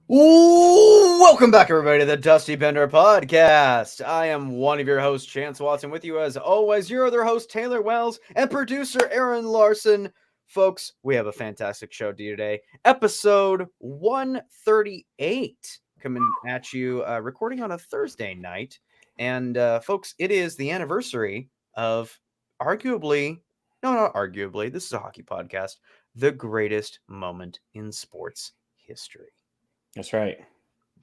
Welcome back, everybody, to the Dusty Bender Podcast. I am one of your hosts, Chance Watson. With you, as always, your other host, Taylor Wells, and producer, Aaron Larson. Folks, we have a fantastic show to you today. Episode 138 coming at you, recording on a Thursday night. And, folks, it is the anniversary of arguably, no, not arguably, this is a hockey podcast, the greatest moment in sports history. That's right.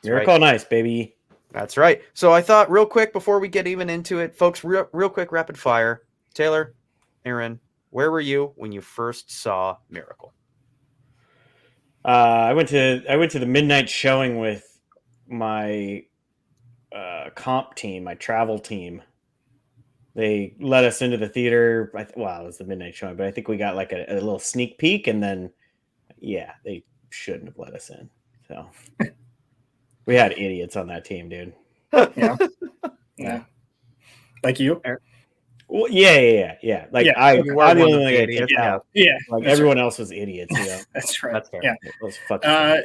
Miracle on Ice, baby. That's right. So I thought real quick before we get even into it, folks, real quick, rapid fire. Taylor, Aaron, where were you when you first saw Miracle? I went to the midnight showing with my comp team, my travel team. They let us into the theater. It was the midnight showing, but I think we got like a little sneak peek, and then, yeah, they shouldn't have let us in. So we had idiots on that team, dude. Yeah. Like you? Well, yeah. Like I'm the only one that kicked out. Yeah. Like everyone else was idiots. You know? That's right. That's fair. Yeah. Those fucking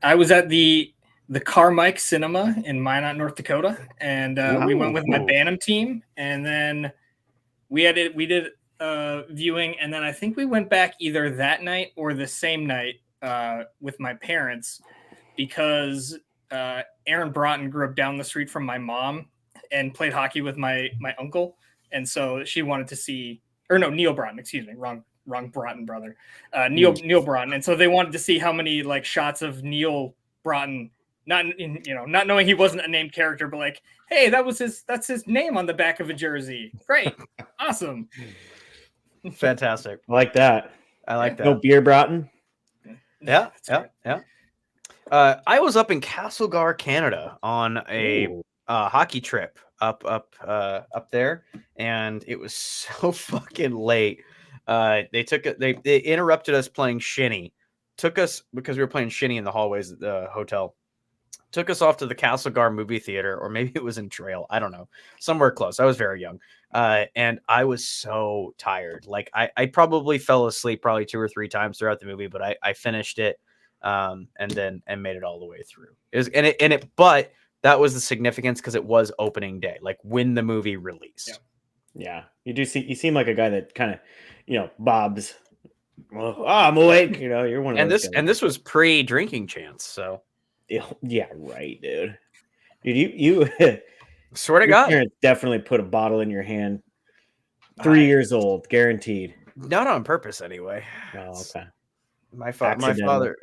I was at the Carmike Cinema in Minot, North Dakota, and we went with my Bantam team, and then we did viewing, and then I think we went back either that night or the same night with my parents, because Aaron Broughton grew up down the street from my mom and played hockey with my uncle, and so she wanted to see, or no, Neil Broughton, excuse me, wrong Broughton brother, Neil Broughton, and so they wanted to see how many like shots of Neil Broughton, not knowing he wasn't a named character, but like, hey, that's his name on the back of a jersey. Great, awesome, Fantastic. I like that. No beer Broughton. Yeah. I was up in Castlegar, Canada, on a hockey trip up there, and it was so fucking late. They interrupted us playing shinny. Took us, because we were playing shinny in the hallways at the hotel. Took us off to the Castlegar movie theater, or maybe it was in Trail. I don't know, somewhere close. I was very young, and I was so tired. Like I probably fell asleep probably 2 or 3 times throughout the movie, but I finished it. And made it all the way through. But that was the significance, because it was opening day, like when the movie released. Yeah. You seem like a guy that kind of, bobs. Well, I'm awake. You're one of those guys. And this was pre-drinking Chance, so yeah, right, dude. Dude, you swear to God, parents definitely put a bottle in your hand. 3 years old, guaranteed. Not on purpose, anyway. Oh, okay. My father.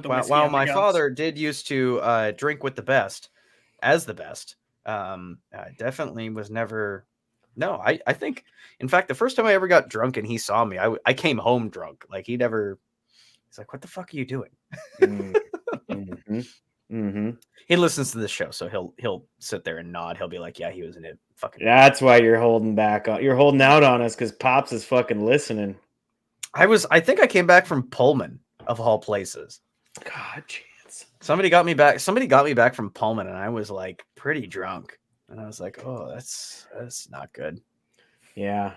While my father did used to drink with the best, as the best, definitely was never. No, I think, in fact, the first time I ever got drunk and he saw me, I came home drunk. Like he's like, "What the fuck are you doing?" Mm-hmm. Mm-hmm. He listens to this show, so he'll sit there and nod. He'll be like, "Yeah, he was in it." Fucking. That's why you're holding back. You're holding out on us because Pops is fucking listening. I think I came back from Pullman, of all places. God, Chance. Somebody got me back from Pullman, and I was like pretty drunk, and I was like, "Oh, that's not good." Yeah.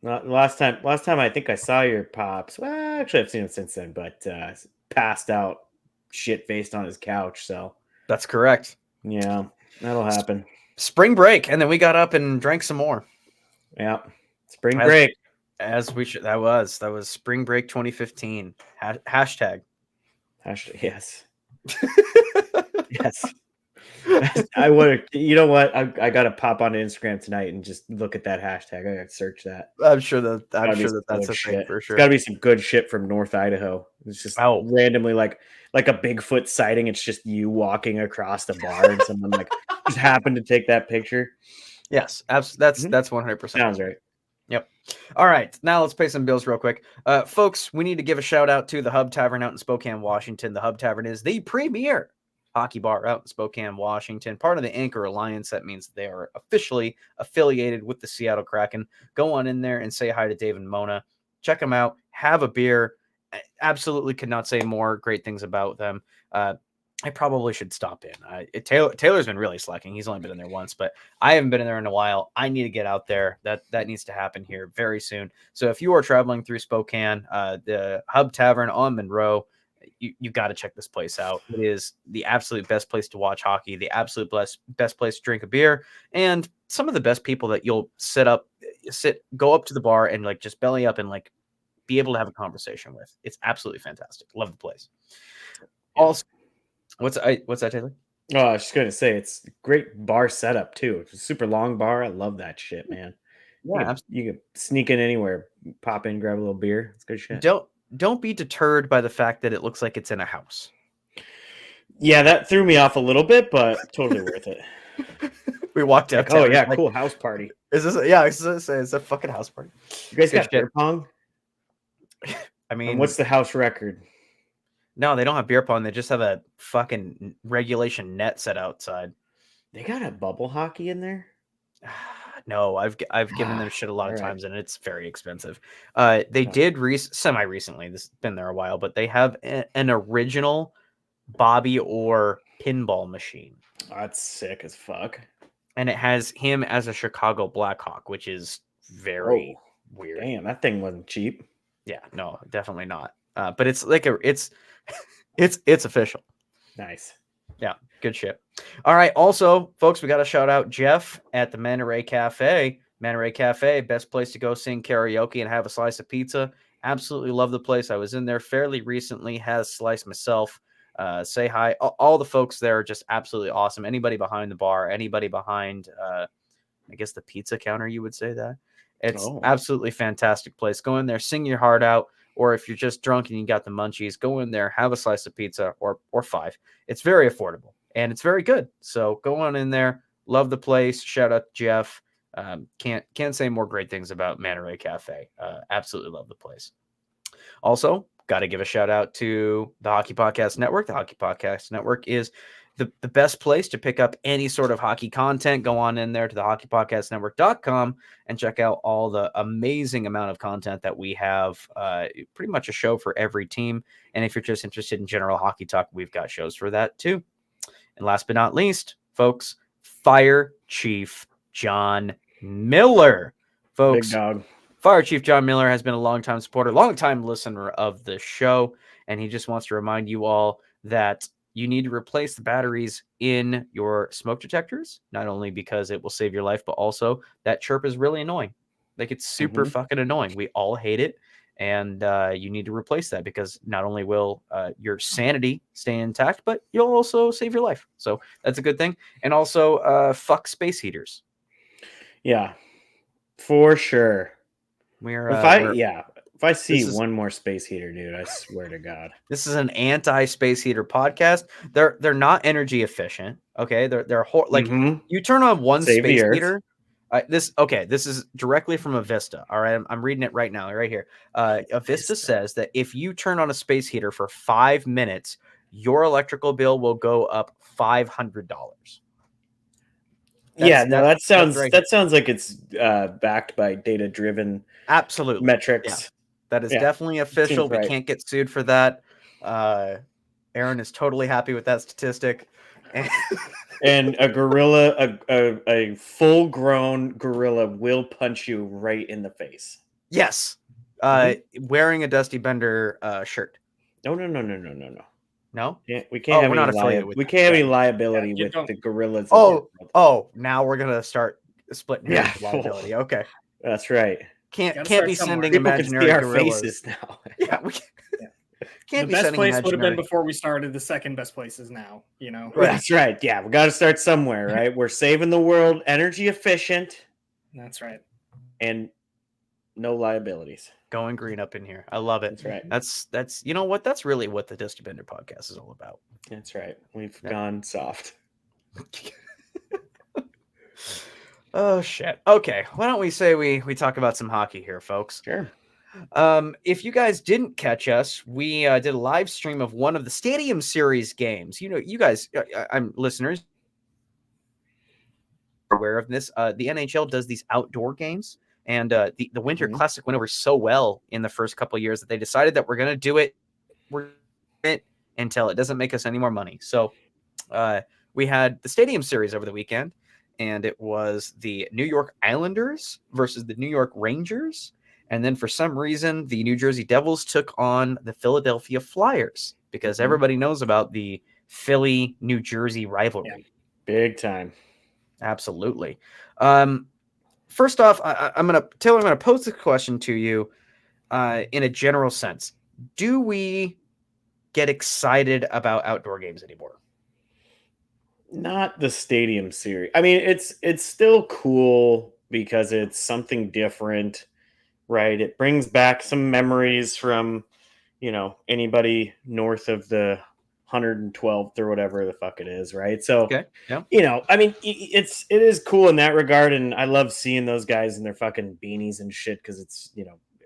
Last time I think I saw your Pops. Well, actually, I've seen him since then, but passed out, shit faced on his couch. So that's correct. Yeah, that'll happen. Spring break, and then we got up and drank some more. Yeah, spring break. As we should. That was spring break 2015. Hashtag. Yes. Yes. I would. You know what? I got to pop onto Instagram tonight and just look at that hashtag. I got to search that. I'm sure that's a thing for sure. It's got to be some good shit from North Idaho. It's just randomly like a Bigfoot sighting. It's just you walking across the bar and someone like just happened to take that picture. Yes, that's 100%. Sounds right. Yep. All right, now let's pay some bills real quick. Folks, we need to give a shout out to the Hub Tavern out in Spokane, Washington. The Hub Tavern is the premier hockey bar out in Spokane, Washington, part of the Anchor Alliance. That means they are officially affiliated with the Seattle Kraken. Go on in there and say hi to Dave and Mona. Check them out. Have a beer. Absolutely could not say more great things about them. I probably should stop in. Taylor's been really slacking. He's only been in there once, but I haven't been in there in a while. I need to get out there. That needs to happen here very soon. So if you are traveling through Spokane, the Hub Tavern on Monroe, you got to check this place out. It is the absolute best place to watch hockey, the absolute best place to drink a beer, and some of the best people that you'll go up to the bar and like just belly up and like be able to have a conversation with. It's absolutely fantastic. Love the place. Yeah. Also, what's that, Taylor? Oh, I was just gonna say it's a great bar setup too. It's a super long bar. I love that shit, man. Yeah, you can sneak in anywhere, pop in, grab a little beer. It's good shit. Don't be deterred by the fact that it looks like it's in a house. Yeah, that threw me off a little bit, but totally worth it. We walked out. Like, oh yeah, cool house party. Is this? Yeah, it's a fucking house party. You guys got beer pong? I mean, and what's the house record? No, they don't have beer pong. They just have a fucking regulation net set outside. They got a bubble hockey in there? No, I've given them shit a lot of times, and it's very expensive. They did semi-recently. This has been there a while, but they have an original Bobby Orr pinball machine. Oh, that's sick as fuck. And it has him as a Chicago Blackhawk, which is very weird. Damn, that thing wasn't cheap. Yeah, no, definitely not. But it's like it's official. Nice. Yeah, good shit. All right. Also, folks, we got to shout out Jeff at the Monterey Cafe. Monterey Cafe, best place to go sing karaoke and have a slice of pizza. Absolutely love the place. I was in there fairly recently, had a slice myself. Say hi. All the folks there are just absolutely awesome. Anybody behind the bar, anybody behind, I guess the pizza counter, you would say that. It's absolutely fantastic place. Go in there, sing your heart out. Or if you're just drunk and you got the munchies, go in there, have a slice of pizza or 5. It's very affordable and it's very good. So go on in there. Love the place. Shout out to Jeff. Can't say more great things about Monterey Cafe. Absolutely love the place. Also, got to give a shout out to the Hockey Podcast Network. The Hockey Podcast Network is the best place to pick up any sort of hockey content. Go on in there to the hockeypodcastnetwork.com and check out all the amazing amount of content that we have. Pretty much a show for every team. And if you're just interested in general hockey talk, we've got shows for that too. And last but not least, folks, Fire Chief John Miller. Folks, big dog. Fire Chief John Miller has been a longtime supporter, longtime listener of the show. And he just wants to remind you all that you need to replace the batteries in your smoke detectors, not only because it will save your life, but also that chirp is really annoying. Like, it's super fucking annoying. We all hate it. And you need to replace that because not only will your sanity stay intact, but you'll also save your life. So that's a good thing. And also fuck space heaters. Yeah, for sure. If I see one more space heater, dude, I swear to God. This is an anti-space heater podcast. They're not energy efficient. Okay, they're you turn on one space heater. This is directly from Avista. All right, I'm reading it right now, right here. Avista says that if you turn on a space heater for 5 minutes, your electrical bill will go up $500. That sounds like it's backed by data-driven metrics. Yeah. That is definitely official. We can't get sued for that. Aaron is totally happy with that statistic. And a gorilla, a full-grown gorilla will punch you right in the face. Yes. Wearing a Dusty Bender shirt. No. No? We can't have any liability with the gorillas. Now we're gonna start splitting liability. Okay. That's right. Can't be sending imaginary gorillas. Faces now. Yeah, can't the best place would have been before we started. The second best place is now, Right. That's right. Yeah, we got to start somewhere, right? We're saving the world, energy efficient. That's right. And no liabilities. Going green up in here. I love it. That's right. That's you know what? That's really what the Dusty Bender podcast is all about. That's right. We've gone soft. Oh shit. Okay. Why don't we say we talk about some hockey here, folks? Sure. If you guys didn't catch us, we did a live stream of one of the Stadium Series games. You guys, I'm listeners are aware of this. The NHL does these outdoor games, and the Winter Classic went over so well in the first couple of years that they decided that we're going to do it. until it doesn't make us any more money. So we had the Stadium Series over the weekend, and it was the New York Islanders versus the New York Rangers. And then for some reason, the New Jersey Devils took on the Philadelphia Flyers because everybody knows about the Philly-New Jersey rivalry. Yeah. Big time. Absolutely. First off, I'm going to pose this question to you in a general sense. Do we get excited about outdoor games anymore? Not the Stadium Series. I mean, it's still cool because it's something different, right? It brings back some memories from, anybody north of the 112th or whatever the fuck it is, right? So, Okay. Yeah. I mean, it is cool in that regard, and I love seeing those guys in their fucking beanies and shit because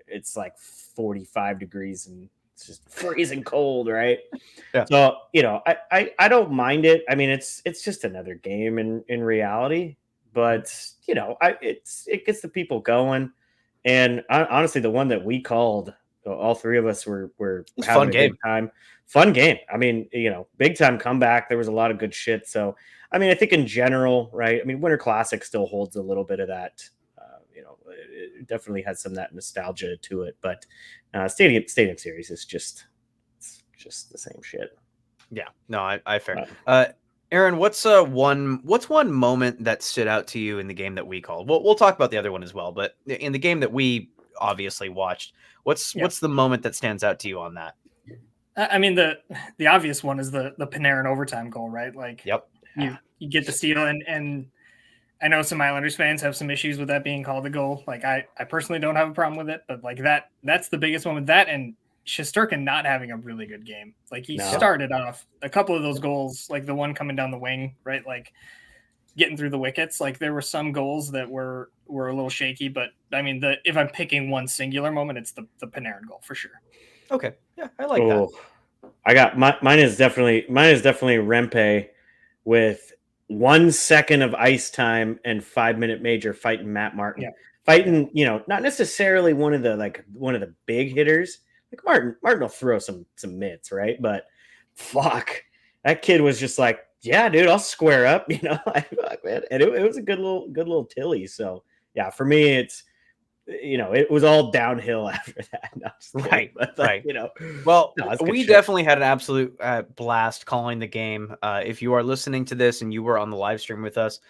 it's like 45 degrees and it's just freezing cold, right? Yeah. So, I don't mind it. I mean, it's just another game in reality, but it gets the people going. And honestly, the one that we called, all three of us were having a good time. Fun game. I mean, big time comeback. There was a lot of good shit. So, I mean, I think in general, right? I mean, Winter Classic still holds a little bit of that. It definitely has some of that nostalgia to it. But Stadium Series is just the same shit. Yeah, no, I fair. Aaron, what's one moment that stood out to you in the game that we called? We'll talk about the other one as well, but in the game that we obviously watched, what's the moment that stands out to you on that? I mean, the obvious one is the Panarin overtime goal, right? Like, you get the steal, and I know some Islanders fans have some issues with that being called a goal. Like, I personally don't have a problem with it, but like that's the biggest one with that, and Shesterkin not having a really good game. Like, he started off a couple of those goals, like the one coming down the wing, right? Like, getting through the wickets. Like, there were some goals that were a little shaky, but I mean, if I'm picking one singular moment, it's the Panarin goal for sure. Okay, yeah, I like that. I got mine is definitely Rempe with 1 second of ice time and 5-minute major fighting Matt Martin. Yeah. Fighting, not necessarily one of the big hitters. Like Martin will throw some mitts, right? But fuck, that kid was just like, yeah, dude, I'll square up, fuck, man. And it was a good little tilly. So yeah, for me, it's, it was all downhill after that. No, right. But, right. Well, we definitely had an absolute blast calling the game. If you are listening to this and you were on the live stream with us,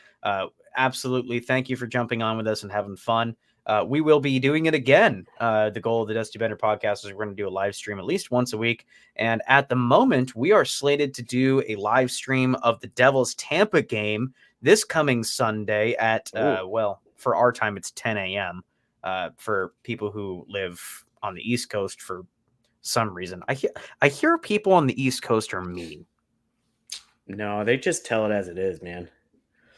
absolutely. Thank you for jumping on with us and having fun. We will be doing it again. The goal of the Dusty Bender podcast is we're going to do a live stream at least once a week. And at the moment, we are slated to do a live stream of the Devils Tampa game this coming Sunday at, for our time, it's 10 a.m. For people who live on the East Coast for some reason. I hear people on the East Coast are mean. No, they just tell it as it is, man.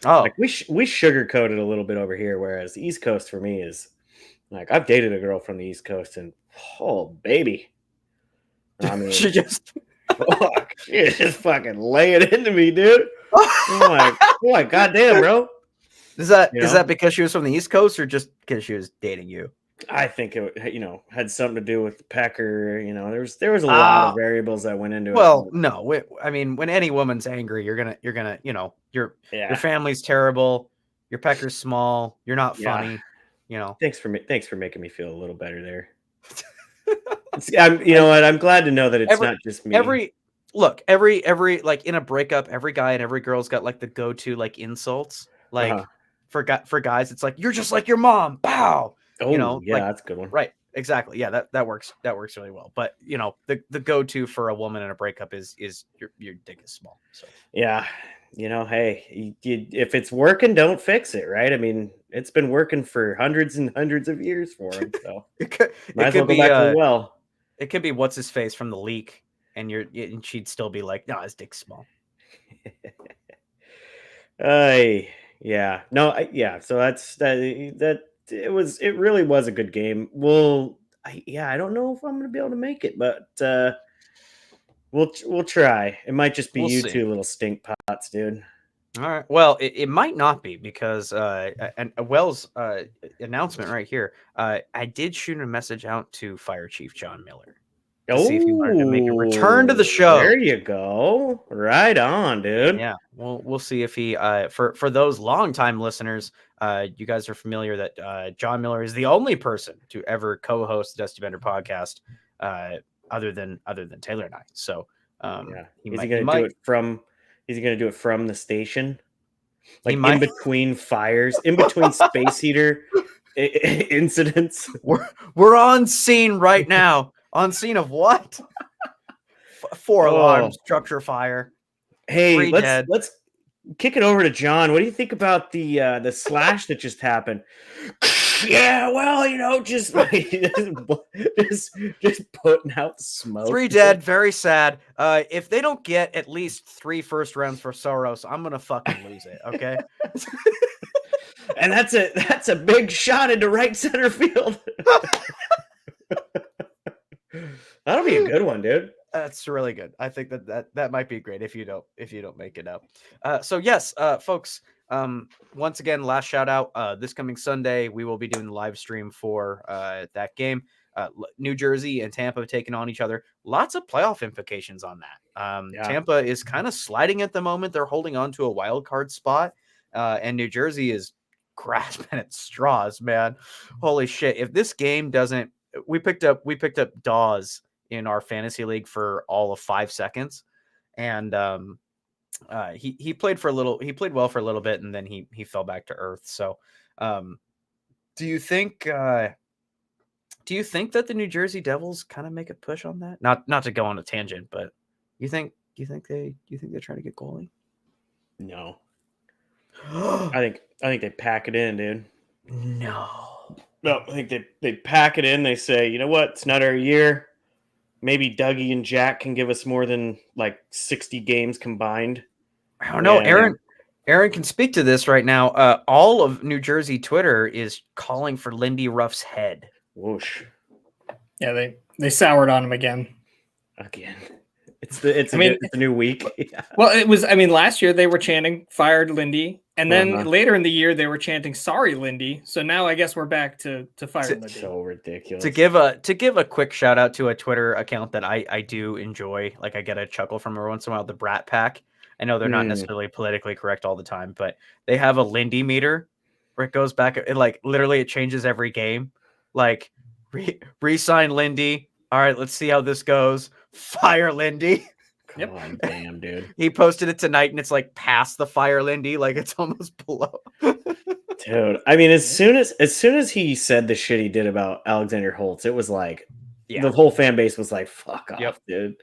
Oh, like we sugarcoat it a little bit over here, whereas the East Coast for me is like, I've dated a girl from the East Coast, and oh baby, I mean, she just fucking lay it into me, dude. I'm like, goddamn, bro. Is that because she was from the East Coast, or just because she was dating you? I think it, had something to do with the pecker. There was a lot of variables that went into it. Well, no, I mean, when any woman's angry, you're gonna, your family's terrible, your pecker's small, you're not funny, Thanks for making me feel a little better there. I'm glad to know that it's not just me. Every like in a breakup, every guy and every girl's got like the go-to like insults. Like for guys, it's like, you're just like your mom. Pow. Oh, yeah, that's a good one. Right. Exactly. Yeah, that works. That works really well. But the go-to for a woman in a breakup is your dick is small. So yeah, hey, if it's working, don't fix it, right? I mean, it's been working for hundreds and hundreds of years for him. So might as well go back to the well. It could be what's his face from The Leak, and she'd still be like, no, his dick's small. Yeah, no, yeah. So that's that. It really was a good game. I don't know if I'm going to be able to make it, but we'll try. It might just be you two little stink pots, dude. All right. Well, it might not be, because and Wells announcement right here. I did shoot a message out to Fire Chief John Miller. to see if he wanted to make a return to the show. There you go. Right on, dude. Yeah, we'll see if he for those longtime listeners, you guys are familiar that John Miller is the only person to ever co-host the Dusty Bender podcast, other than Taylor and I. So Is he going to do it from the station? Like in between fires, in between space heater incidents. We're on scene right now. On scene of what? 4 alarm structure fire. Hey, let's kick it over to John. What do you think about the slash that just happened? Yeah, well, just putting out the smoke. 3 dead, very sad. If they don't get at least 3 first rounds for Soros, I'm gonna fucking lose it. Okay. And that's a big shot into right center field. That'll be a good one, dude. That's really good. I think that might be great if you don't make it up. So yes, folks. Once again, last shout out. This coming Sunday, we will be doing the live stream for that game. New Jersey and Tampa have taken on each other. Lots of playoff implications on that. Tampa is kind of sliding at the moment. They're holding on to a wild card spot, and New Jersey is grasping at straws. Man, holy shit! If this game doesn't, we picked up Dawes in our fantasy league for all of 5 seconds, and he played well for a little bit, and then he fell back to earth. So do you think that the New Jersey Devils kind of make a push on that? Not to go on a tangent, but you think they try to get goalie? No. I think they pack it in, dude. No, I think they pack it in. They say, you know what, it's not our year. Maybe Dougie and Jack can give us more than like 60 games combined. I don't know. Aaron can speak to this right now. All of New Jersey Twitter is calling for Lindy Ruff's head. Whoosh. Yeah, they soured on him again. It's a new week. Yeah. Well, it was. I mean, last year they were chanting "fired Lindy," and then later in the year they were chanting "sorry, Lindy." So now I guess we're back to fire Lindy. So ridiculous. To give a quick shout out to a Twitter account that I do enjoy. Like I get a chuckle from every once in a while. The Brat Pack. I know they're not necessarily politically correct all the time, but they have a Lindy meter where it goes back. It like literally it changes every game. Like re-sign Lindy. All right, let's see how this goes. Fire Lindy. Come on, damn, dude. He posted it tonight, and it's like past the fire Lindy, like it's almost below. Dude, I mean, as soon as he said the shit he did about Alexander Holtz, it was like the whole fan base was like, "Fuck off, dude."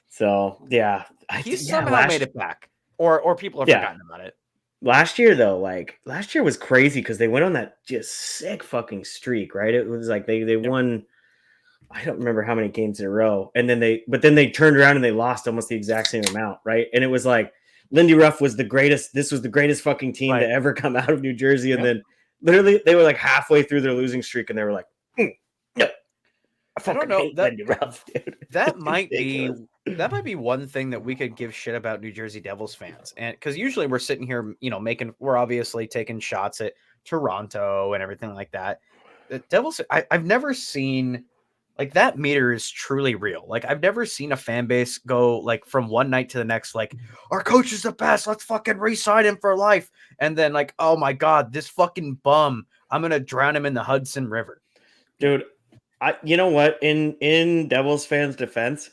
So yeah, he somehow made it back, or people have forgotten about it. Last year was crazy because they went on that just sick fucking streak, right? It was like they won. I don't remember how many games in a row. And then they turned around and they lost almost the exact same amount. Right. And it was like Lindy Ruff was the greatest. This was the greatest fucking team to ever come out of New Jersey. And then literally they were like halfway through their losing streak and they were like, no, I don't know. Lindy Ruff, dude. That might be one thing that we could give shit about New Jersey Devils fans. And because usually we're sitting here, we're obviously taking shots at Toronto and everything like that. The Devils, I've never seen. Like that meter is truly real. Like I've never seen a fan base go like from one night to the next, like our coach is the best. Let's fucking re-sign him for life. And then like, oh my God, this fucking bum, I'm going to drown him in the Hudson River. Dude, you know what? In Devils fans' defense,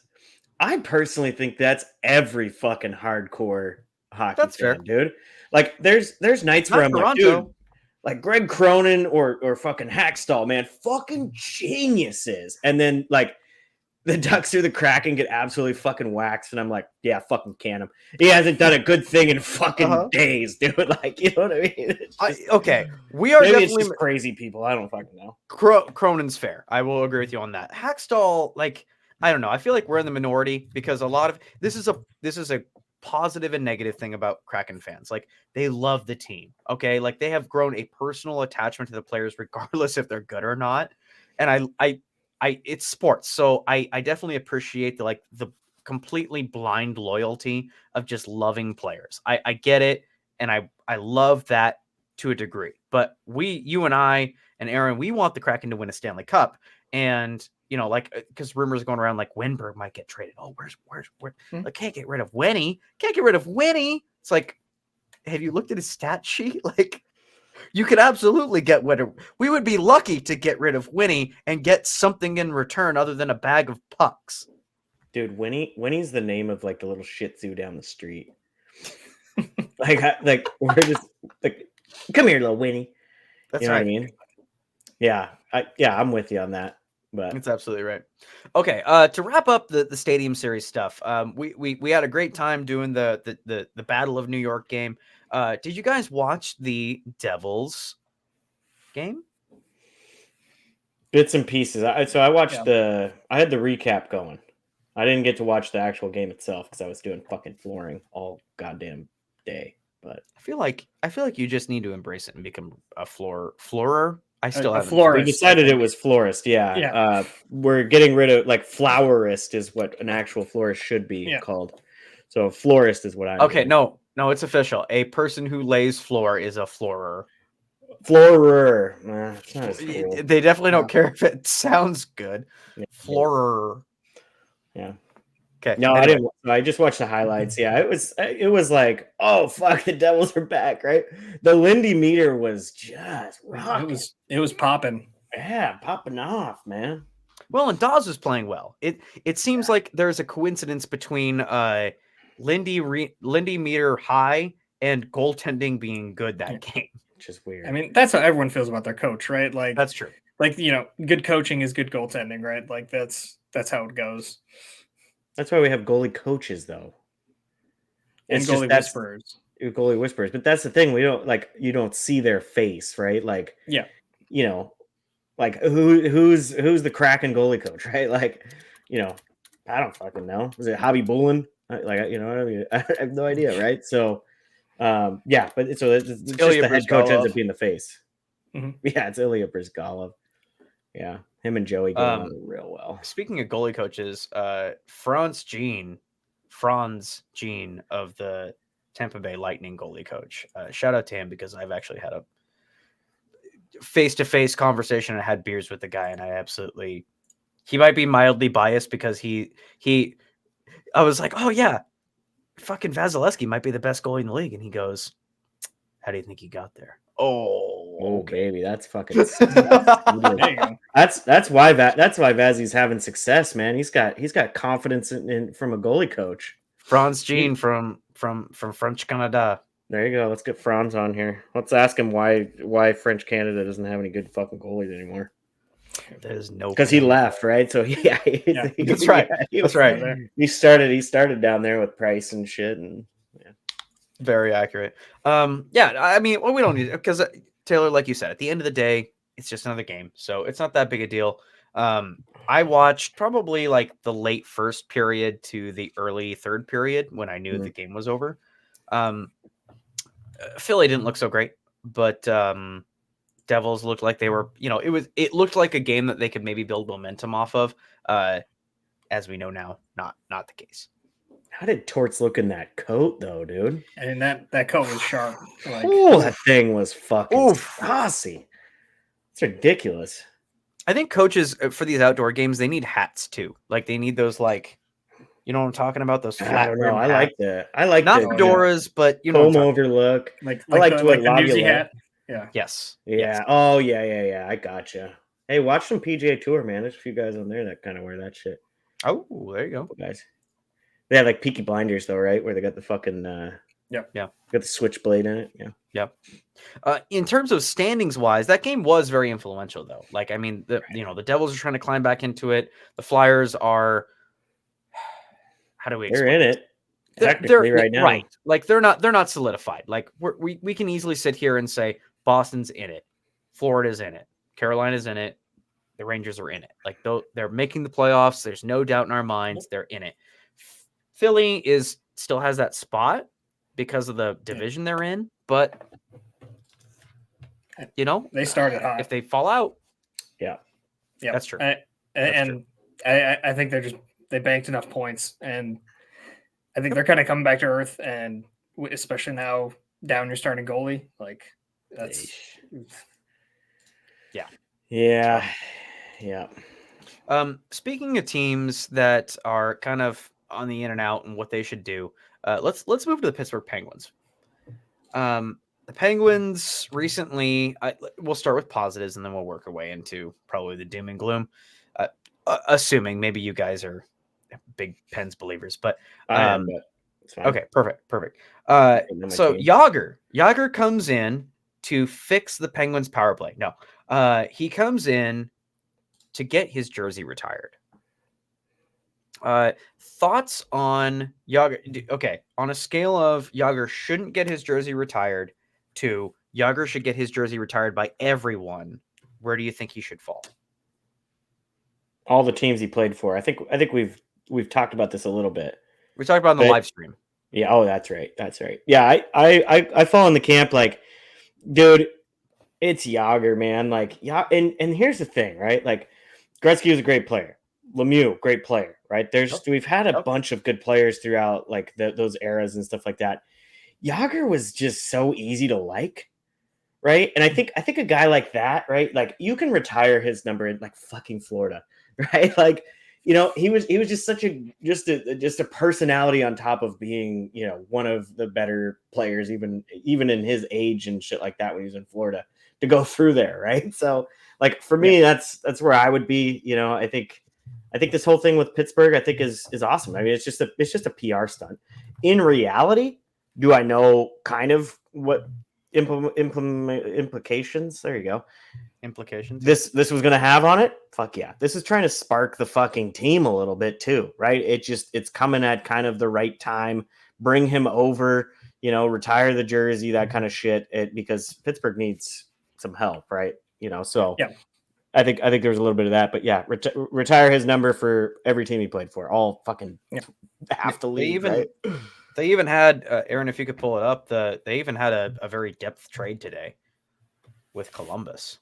I personally think that's every fucking hardcore hockey fan, dude. Like there's nights where I'm like, dude, like Greg Cronin or fucking Hackstall, man, fucking geniuses. And then like the Ducks through the crack and get absolutely fucking waxed. And I'm like, yeah, fucking can him. He hasn't done a good thing in fucking days, dude. Like, you know what I mean? Okay. We are definitely it's just crazy people. I don't fucking know. Cronin's fair. I will agree with you on that. Hackstall, like, I don't know. I feel like we're in the minority because a lot of this is a positive and negative thing about Kraken fans. Like they love the team. Okay. Like they have grown a personal attachment to the players, regardless if they're good or not. And I it's sports. So I definitely appreciate the completely blind loyalty of just loving players. I get it. And I love that to a degree, but you and I and Aaron, we want the Kraken to win a Stanley Cup. And like because rumors going around like Wenberg might get traded. Oh, where's I can't get rid of Winnie. Can't get rid of Winnie. It's like, have you looked at his stat sheet? Like, you could absolutely get rid of. We would be lucky to get rid of Winnie and get something in return other than a bag of pucks. Dude, Winnie's the name of like the little Shih Tzu down the street. like we're just like, come here, little Winnie. That's you know right. what I mean? Yeah, I'm with you on that. But that's absolutely right. Okay, to wrap up the Stadium Series stuff, we had a great time doing the Battle of New York game. Did you guys watch the Devils game? Bits and pieces. So I watched I had the recap going. I didn't get to watch the actual game itself because I was doing fucking flooring all goddamn day. But I feel like you just need to embrace it and become a floorer. I still haven't. We decided it was florist. Yeah. We're getting rid of like flowerist is what an actual florist should be called. So florist is what I'm. Okay, doing. No, it's official. A person who lays floor is a floorer. Floorer. It's not as cool. They definitely don't care if it sounds good. Floorer. Yeah. Okay. No, anyway. I didn't. I just watched the highlights. Yeah, it was like, oh fuck, the Devils are back, right? The Lindy meter was just rocking. It was popping. Yeah, popping off, man. Well, and Dawes was playing well. It seems like there's a coincidence between Lindy meter high and goaltending being good that game. Which is weird. I mean, that's how everyone feels about their coach, right? Like that's true. Like, good coaching is good goaltending, right? Like that's how it goes. That's why we have goalie coaches, though. And goalie whisperers. Goalie whisperers. But that's the thing. We don't you don't see their face, right? Like, like who's the Kraken goalie coach, right? Like, I don't fucking know. Is it Hobby Bullen? Like, what I mean? I have no idea, right? So, but it's just the head coach ends up being the face. Mm-hmm. Yeah, it's Ilya Brizgalov. Yeah, him and Joey get on real well. Speaking of goalie coaches, Franz Jean of the Tampa Bay Lightning goalie coach. Shout out to him because I've actually had a face-to-face conversation. I had beers with the guy, and he might be mildly biased because I was like, oh yeah, fucking Vasilevsky might be the best goalie in the league, and he goes, how do you think he got there? Oh, baby, that's fucking. That's why Vazzy's having success, man. He's got confidence in from a goalie coach. Franz Jean from French Canada. There you go. Let's get Franz on here. Let's ask him why French Canada doesn't have any good fucking goalies anymore. There's no because he left, right? So that's right. That's right. He started down there with Price and shit, and very accurate. I mean, we don't need because Taylor, like you said, at the end of the day, it's just another game, so it's not that big a deal. I watched probably like the late first period to the early third period when I knew the game was over. Philly didn't look so great, but Devils looked like they were, it looked like a game that they could maybe build momentum off of. As we know now, not the case. How did Torts look in that coat, though, dude? And that coat was sharp. Like, that thing was fucking saucy. It's ridiculous. I think coaches for these outdoor games, they need hats too. Like they need those, like, you know what I'm talking about? Those flat. I don't know. I like that. I like not fedoras, but comb over look. Like I like the newsy hat. Yeah. Yes. Yeah. Yes. Oh yeah. I gotcha. Hey, watch some PGA Tour, man. There's a few guys on there that kind of wear that shit. Oh, there you go, guys. They have like Peaky Blinders though, right? Where they got the fucking yeah, got the switchblade in it. Yeah. In terms of standings wise, that game was very influential though. Like, I mean, the Devils are trying to climb back into it. The Flyers are. How do we? They're in it. They're right now, right? Like they're not solidified. Like we can easily sit here and say Boston's in it, Florida's in it, Carolina's in it, the Rangers are in it. Like they're making the playoffs. There's no doubt in our minds they're in it. Philly still has that spot because of the division they're in, but they started hot. If they fall out, yeah, that's true. I think they banked enough points, and I think they're kind of coming back to earth, and especially now down your starting goalie, like that's yeah. Speaking of teams that are kind of on the in and out and what they should do, let's move to the Pittsburgh Penguins. The Penguins recently, we'll start with positives and then we'll work our way into probably the doom and gloom. Assuming maybe you guys are big Pens believers, but I am, but it's fine. okay, perfect. So Jagr comes in to fix the Penguins' power play. No, he comes in to get his jersey retired. Thoughts on Jagr? Okay, on a scale of Jagr shouldn't get his jersey retired to Jagr should get his jersey retired by everyone, where do you think he should fall? All the teams he played for. I think we've talked about this a little bit. We talked about it on the live stream. Yeah. Oh, that's right. Yeah, I fall in the camp like, dude, it's Jagr, man. Like, yeah, and here's the thing, right? Like, Gretzky was a great player. Lemieux, great player, right? We've had a bunch of good players throughout like those eras and stuff like that. Jagr was just so easy to like, right? And I think a guy like that, right? Like, you can retire his number in like fucking Florida, right? Like, you know, he was just such a personality on top of being, you know, one of the better players, even in his age and shit like that when he was in Florida, to go through there, right? So, like, for me, that's where I would be. You know, I think this whole thing with Pittsburgh, I think is awesome. I mean, it's just a PR stunt. In reality, do I know kind of what implications? There you go. Implications. This was going to have on it. Fuck yeah. This is trying to spark the fucking team a little bit too, right? It's coming at kind of the right time. Bring him over, you know, retire the jersey, that kind of shit. Because Pittsburgh needs some help, right? You know, so yeah. I think there was a little bit of that, but yeah, retire his number for every team he played for. All fucking have to leave. They even had Aaron, if you could pull it up, they even had a very depth trade today with Columbus.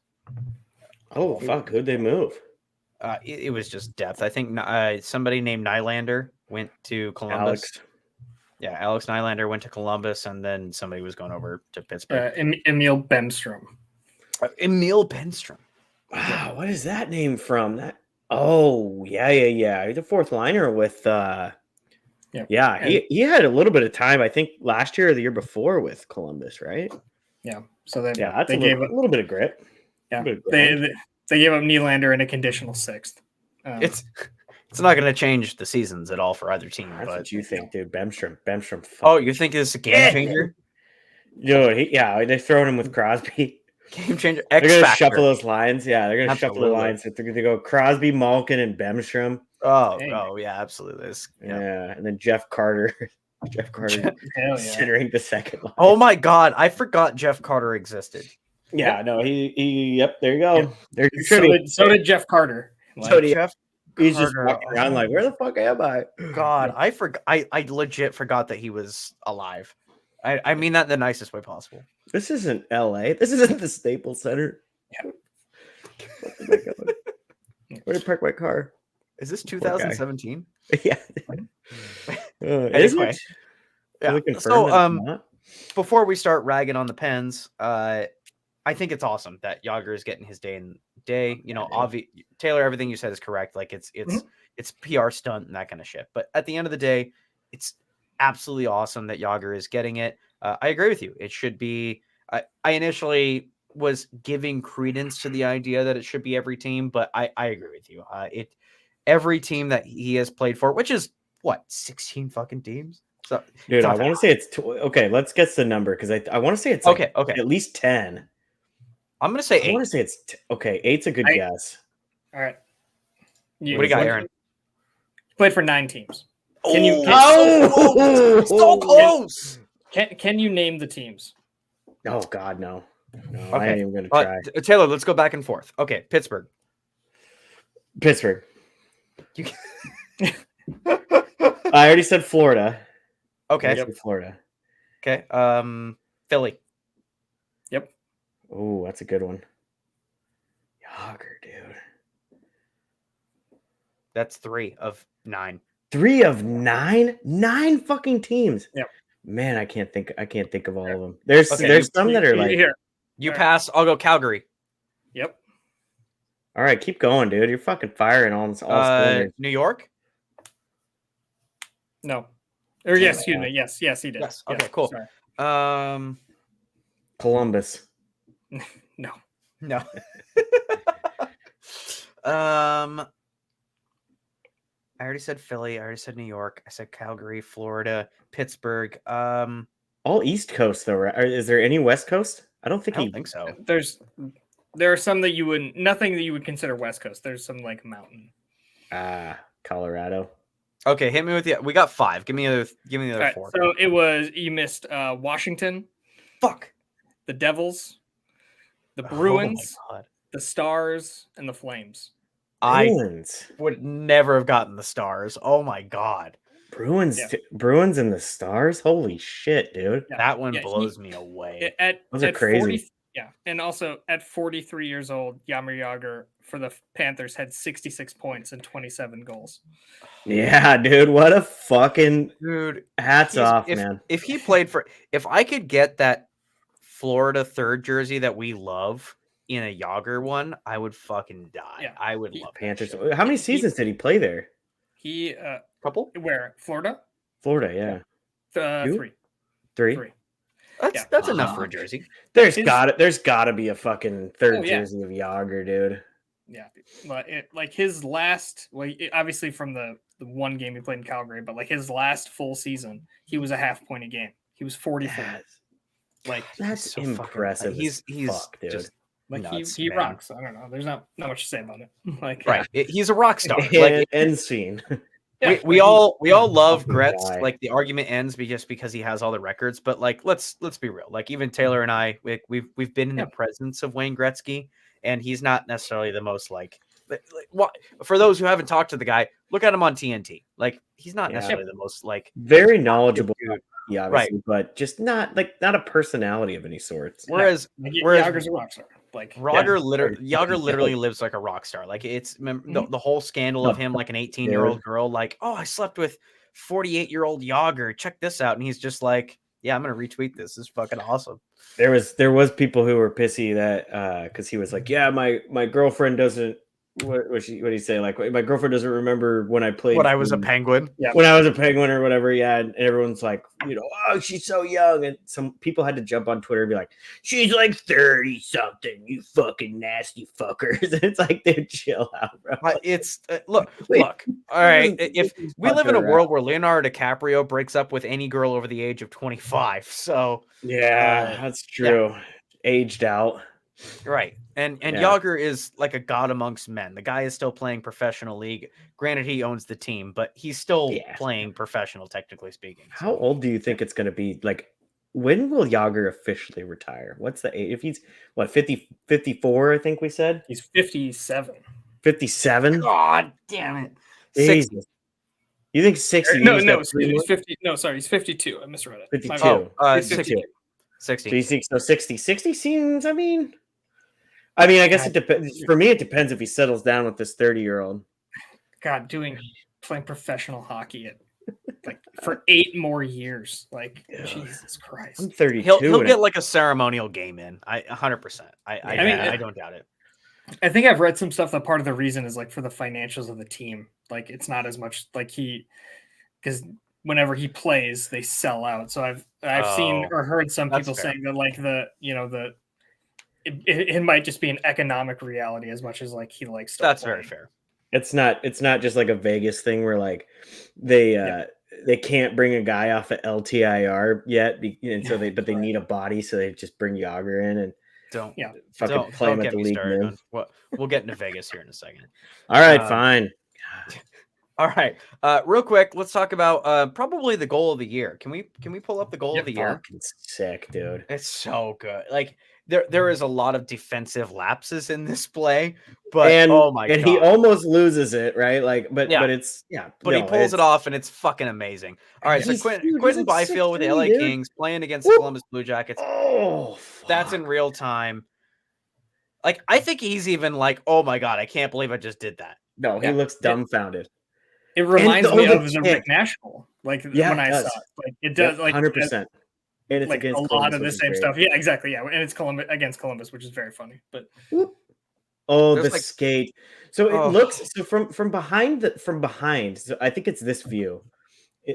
Oh fuck! Who'd they move? It was just depth. I think somebody named Nylander went to Columbus. Alex Nylander went to Columbus, and then somebody was going over to Pittsburgh. Emil Bemstrom. Emil Bemstrom. Wow, what is that name from? That? Oh yeah. He's a fourth liner with. Yeah, he had a little bit of time. I think last year or the year before with Columbus, right? Yeah. So they gave a little bit of grit. Yeah, they gave up Nylander in a conditional sixth. It's not going to change the seasons at all for either team. That's what you think, dude. Bemstrom. Oh, you think it's a game changer? Dude, they're throwing him with Crosby. Game changer. They're going to shuffle those lines. Yeah, they're going to shuffle the lines. They're going to go Crosby, Malkin, and Bemstrom. Oh, yeah, absolutely. Yeah, and then Jeff Carter. Centering the second line. Oh my God, I forgot Jeff Carter existed. Yeah, no, yep, there you go. Yep. So did Jeff Carter. He's just walking around like, where the fuck am I? God, I forgot. I legit forgot that he was alive. I mean that in the nicest way possible. This isn't LA. This isn't the Staples Center. Yeah. Where did I park my car? Is this 2017? Yeah. Anyway. Yeah. So before we start ragging on the Pens, I think it's awesome that Jagr is getting his day. You know, Taylor, everything you said is correct. Like it's PR stunt and that kind of shit. But at the end of the day, it's absolutely awesome that Jagr is getting it. I agree with you. It should be. I initially was giving credence to the idea that it should be every team, but I agree with you. Every team that he has played for, which is what 16 fucking teams. So, dude, I want to say it's okay. Let's guess the number because I want to say it's okay. At least 10. I'm going to say 8. I want to say it's okay. 8's a good guess. All right. What do you got, Aaron? You played for 9 teams. So close. Can you name the teams? Oh God, no. Okay. I ain't even going to try. Taylor, let's go back and forth. Okay, Pittsburgh. I already said Florida. Okay. Florida. Okay. Philly. Yep. Oh, that's a good one. Jagr, dude. That's 3 of 9. 3 of 9? 9 fucking teams. Yep. Man, I can't think of all of them. There's some that are like here. You pass, I'll go Calgary. Yep. All right, keep going, dude. You're fucking firing all cylinders. New York. No. Or yes, excuse me. Yes, he did. Yes. Okay. Cool. Sorry. Columbus. No. No. I already said Philly. I already said New York. I said Calgary, Florida, Pittsburgh. All East Coast though, right? Is there any West Coast? I don't think so. There are some that you wouldn't. Nothing that you would consider West Coast. There's some like mountain. Colorado. Okay, hit me with we got 5. Give me the other 4. So it was you missed Washington. Fuck. The Devils, the Bruins, Oh my God. the Stars, and the Flames. Bruins. I would never have gotten the Stars. Oh my God. Bruins and the Stars? Holy shit, dude. Yeah. That one blows me away. Those are crazy. And also at 43 years old, Jaromir Jagr for the Panthers had 66 points and 27 goals. Yeah, dude. What a fucking hats off, man. If he played if I could get that Florida 3rd jersey that we love in a Jagr one, I would fucking die. Yeah. I would love Panthers. How many seasons did he play there? He couple? Where? Florida? Florida, yeah. 3. 3? That's enough for a jersey. There's gotta be a fucking 3rd jersey of Jagr, dude. Yeah, but his last, obviously from the one game he played in Calgary, but like his last full season, he was a half point a game. He was 44. Like that's so impressive. He's fuck, dude. Just nuts, he rocks. I don't know. There's not much to say about it. Like he's a rock star. End scene. Yeah, we all love Gretz. Like the argument ends just because he has all the records, but like let's be real. Like even Taylor and I, we've been in the presence of Wayne Gretzky, and he's not necessarily the most for those who haven't talked to the guy, look at him on TNT. Like he's not necessarily the most very knowledgeable, obviously, but just not a personality of any sort. Whereas Jagr's a rock star. Like Jagr literally lives like a rock star. Like it's the whole scandal of him, like an 18-year-old girl, like, oh, I slept with 48-year-old Jagr. Check this out, and he's just like, yeah, I'm gonna retweet this. This is fucking awesome. There was people who were pissy that because he was like, yeah, my girlfriend doesn't. What did he say? Like, my girlfriend doesn't remember when I played. When I was a Penguin. Yeah. When I was a Penguin or whatever. Yeah. And everyone's like, oh, she's so young. And some people had to jump on Twitter and be like, she's like 30 something. You fucking nasty fuckers. And it's like, dude, chill out, bro. It's look. All right. If we live in a world where Leonardo DiCaprio breaks up with any girl over the age of 25, so yeah, that's true. Yeah. Aged out. Right. And Jagr is like a god amongst men. The guy is still playing professional league. Granted, he owns the team, but he's still playing professional, technically speaking. How old do you think it's going to be? Like, when will Jagr officially retire? What's the age? If he's, 54, I think we said? He's 57. 57? God damn it. 60. You think 60? No, he's 50. No, sorry, he's 52. I misread it. 52. 60. 60. So you think so? 60. 60 seems, I mean, I guess it depends. For me, it depends if he settles down with this 30-year-old. God, playing professional hockey for 8 more years. Like, Jesus Christ. I'm 32. He'll get like a ceremonial game in. 100%. I don't doubt it. I think I've read some stuff that part of the reason is like for the financials of the team. Like it's not as much like because whenever he plays, they sell out. So I've seen or heard some people saying that like it might just be an economic reality as much as like he likes to That's play. Very fair. It's not just like a Vegas thing where like they can't bring a guy off of LTIR yet, and so they need a body, so they just bring Jagr in and don't play him at the league. We'll get into Vegas here in a second. All right, fine. All right, real quick, let's talk about probably the goal of the year. Can we pull up the goal of the year? Sick, dude. It's so good. Like there is a lot of defensive lapses in this play, but oh my god, he almost loses it, right? Like, but it's but he pulls it off, and it's fucking amazing. All right, so Quentin Byfield with the LA Kings playing against the Columbus Blue Jackets. Oh, that's in real time. Like, I think he's even like, oh my god, I can't believe I just did that. No, he looks dumbfounded. It reminds me of the Rick Nash goal. Like when I saw it, like it does, like 100%. And it's like against a lot of the same stuff. Yeah, exactly. Yeah, and it's against Columbus, which is very funny. But Oh, There's the like, skate. So it oh, looks so from behind. So I think it's this view,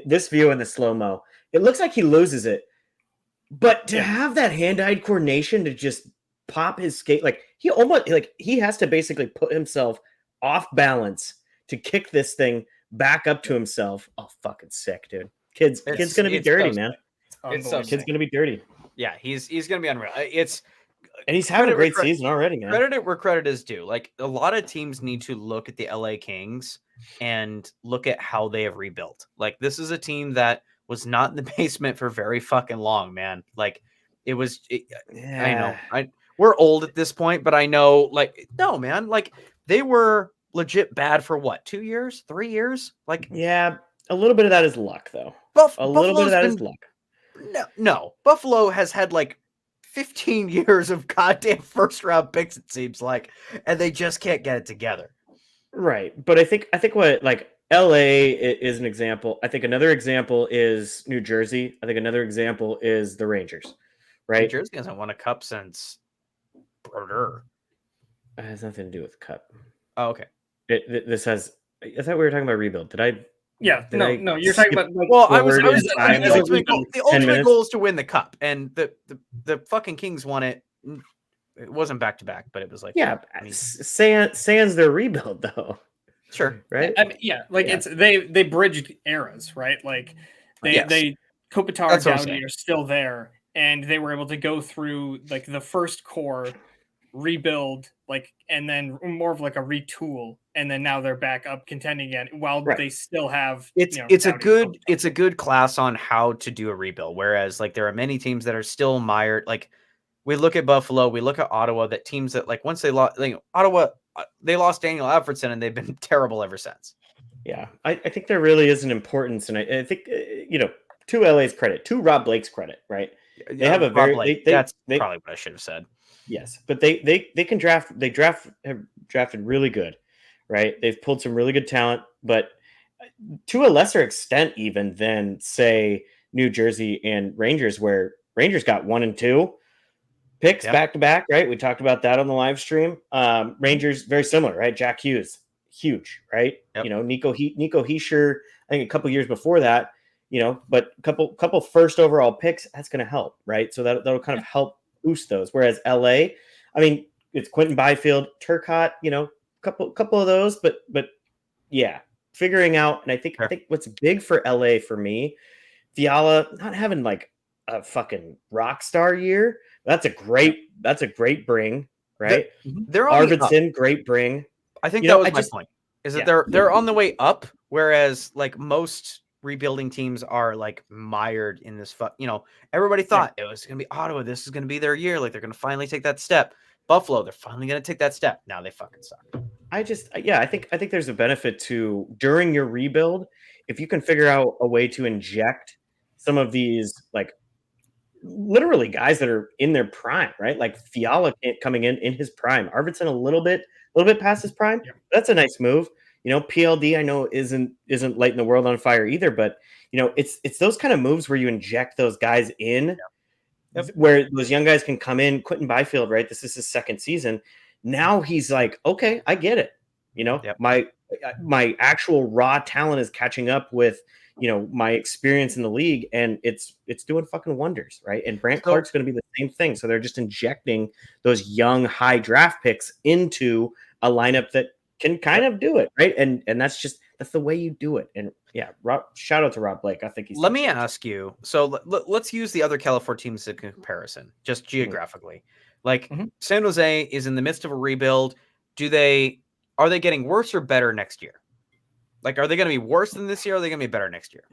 this view in the slow mo. It looks like he loses it, but to have that hand-eye coordination to just pop his skate, like he almost like he has to basically put himself off balance to kick this thing back up to himself. Oh, fucking sick, dude. Kid's gonna be dirty, man. It's so Kid's gonna be dirty. Yeah, he's gonna be unreal. It's And he's having a great season already, man. Credit where credit is due. Like a lot of teams need to look at the LA Kings and look at how they have rebuilt. Like this is a team that was not in the basement for very fucking long, man. Like it was. I know. We're old at this point, but I know. Like no, man. Like they were legit bad for what? 2 years, 3 years? Like yeah, a little bit of that is luck, though. A little bit of that is luck. No. Buffalo has had like 15 years of goddamn first round picks, it seems like, and they just can't get it together. Right. But I think what like LA is an example. I think another example is New Jersey. I think another example is the Rangers. Right. New Jersey hasn't won a cup since Broder. It has nothing to do with the cup. Oh, okay. This has. I thought we were talking about rebuild. Did I? Yeah, no, you're talking about. Like, well, the ultimate goal is to win the cup, and the fucking Kings won it. It wasn't back to back, but it was like sans their rebuild though. Sure, right? It's they bridged eras, right? Like they Kopitar and Dowdy are still there, and they were able to go through like the first core rebuild, like, and then more of like a retool, and then now they're back up contending again while they still have it's a good class on how to do a rebuild, whereas like there are many teams that are still mired. Like we look at Buffalo, we look at Ottawa, that teams that like once they lost Ottawa, they lost Daniel Alfredson and they've been terrible ever since. Yeah, I think there really is an importance, and I think to LA's credit, to Rob Blake's credit, right? They have a very that's probably what I should have said. Yes, but they can draft. Have drafted really good, right? They've pulled some really good talent, but to a lesser extent, even than say New Jersey and Rangers, where Rangers got 1 and 2 picks back to back, right? We talked about that on the live stream. Rangers very similar, right? Jack Hughes, huge, right? Yep. Nico Hischier, I think a couple years before that, but a couple first overall picks, that's going to help, right? So that'll kind of help boost those. Whereas LA, I mean, it's Quentin Byfield, Turcotte, couple of those, but yeah, figuring out. And I think what's big for LA for me, Fiala not having like a fucking rock star year. That's a great bring, right? They're on Arvidsson, great bring. I think that was my point. Is that they're on the way up, whereas like most rebuilding teams are like mired in this. Everybody thought it was going to be Ottawa. This is going to be their year. Like they're going to finally take that step. Buffalo, they're finally going to take that step. Now they fucking suck. I think there's a benefit to during your rebuild if you can figure out a way to inject some of these like literally guys that are in their prime, right? Like Fiala coming in his prime, Arvidsson a little bit past his prime. Yeah. That's a nice move. PLD I know isn't lighting the world on fire either, but it's those kind of moves where you inject those guys in, where those young guys can come in. Quentin Byfield, right? This is his second season. Now he's like, okay, I get it. My actual raw talent is catching up with my experience in the league, and it's doing fucking wonders, right? And Brandt Clark's going to be the same thing. So they're just injecting those young high draft picks into a lineup that can kind of do it, right? And that's the way you do it. And shout out to Rob Blake. I think he's. Let me ask you. So let's use the other California teams in comparison, just geographically. Like San Jose is in the midst of a rebuild. Are they getting worse or better next year? Like, are they going to be worse than this year? Or are they going to be better next year?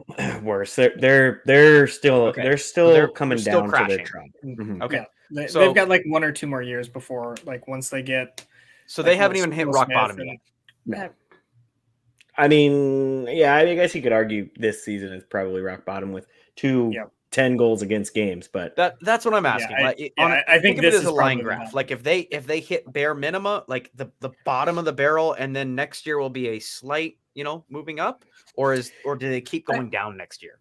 Worse. They're still coming down to their drop. Okay, they've got like 1 or 2 more years before, like once they get. So they haven't even hit rock bottom yet. No. I mean, I guess you could argue this season is probably rock bottom with 10 goals against games, but that's what I'm asking. I think this is a line graph. Like if they hit bare minima, like the bottom of the barrel, and then next year will be a slight, moving up, or do they keep going down next year?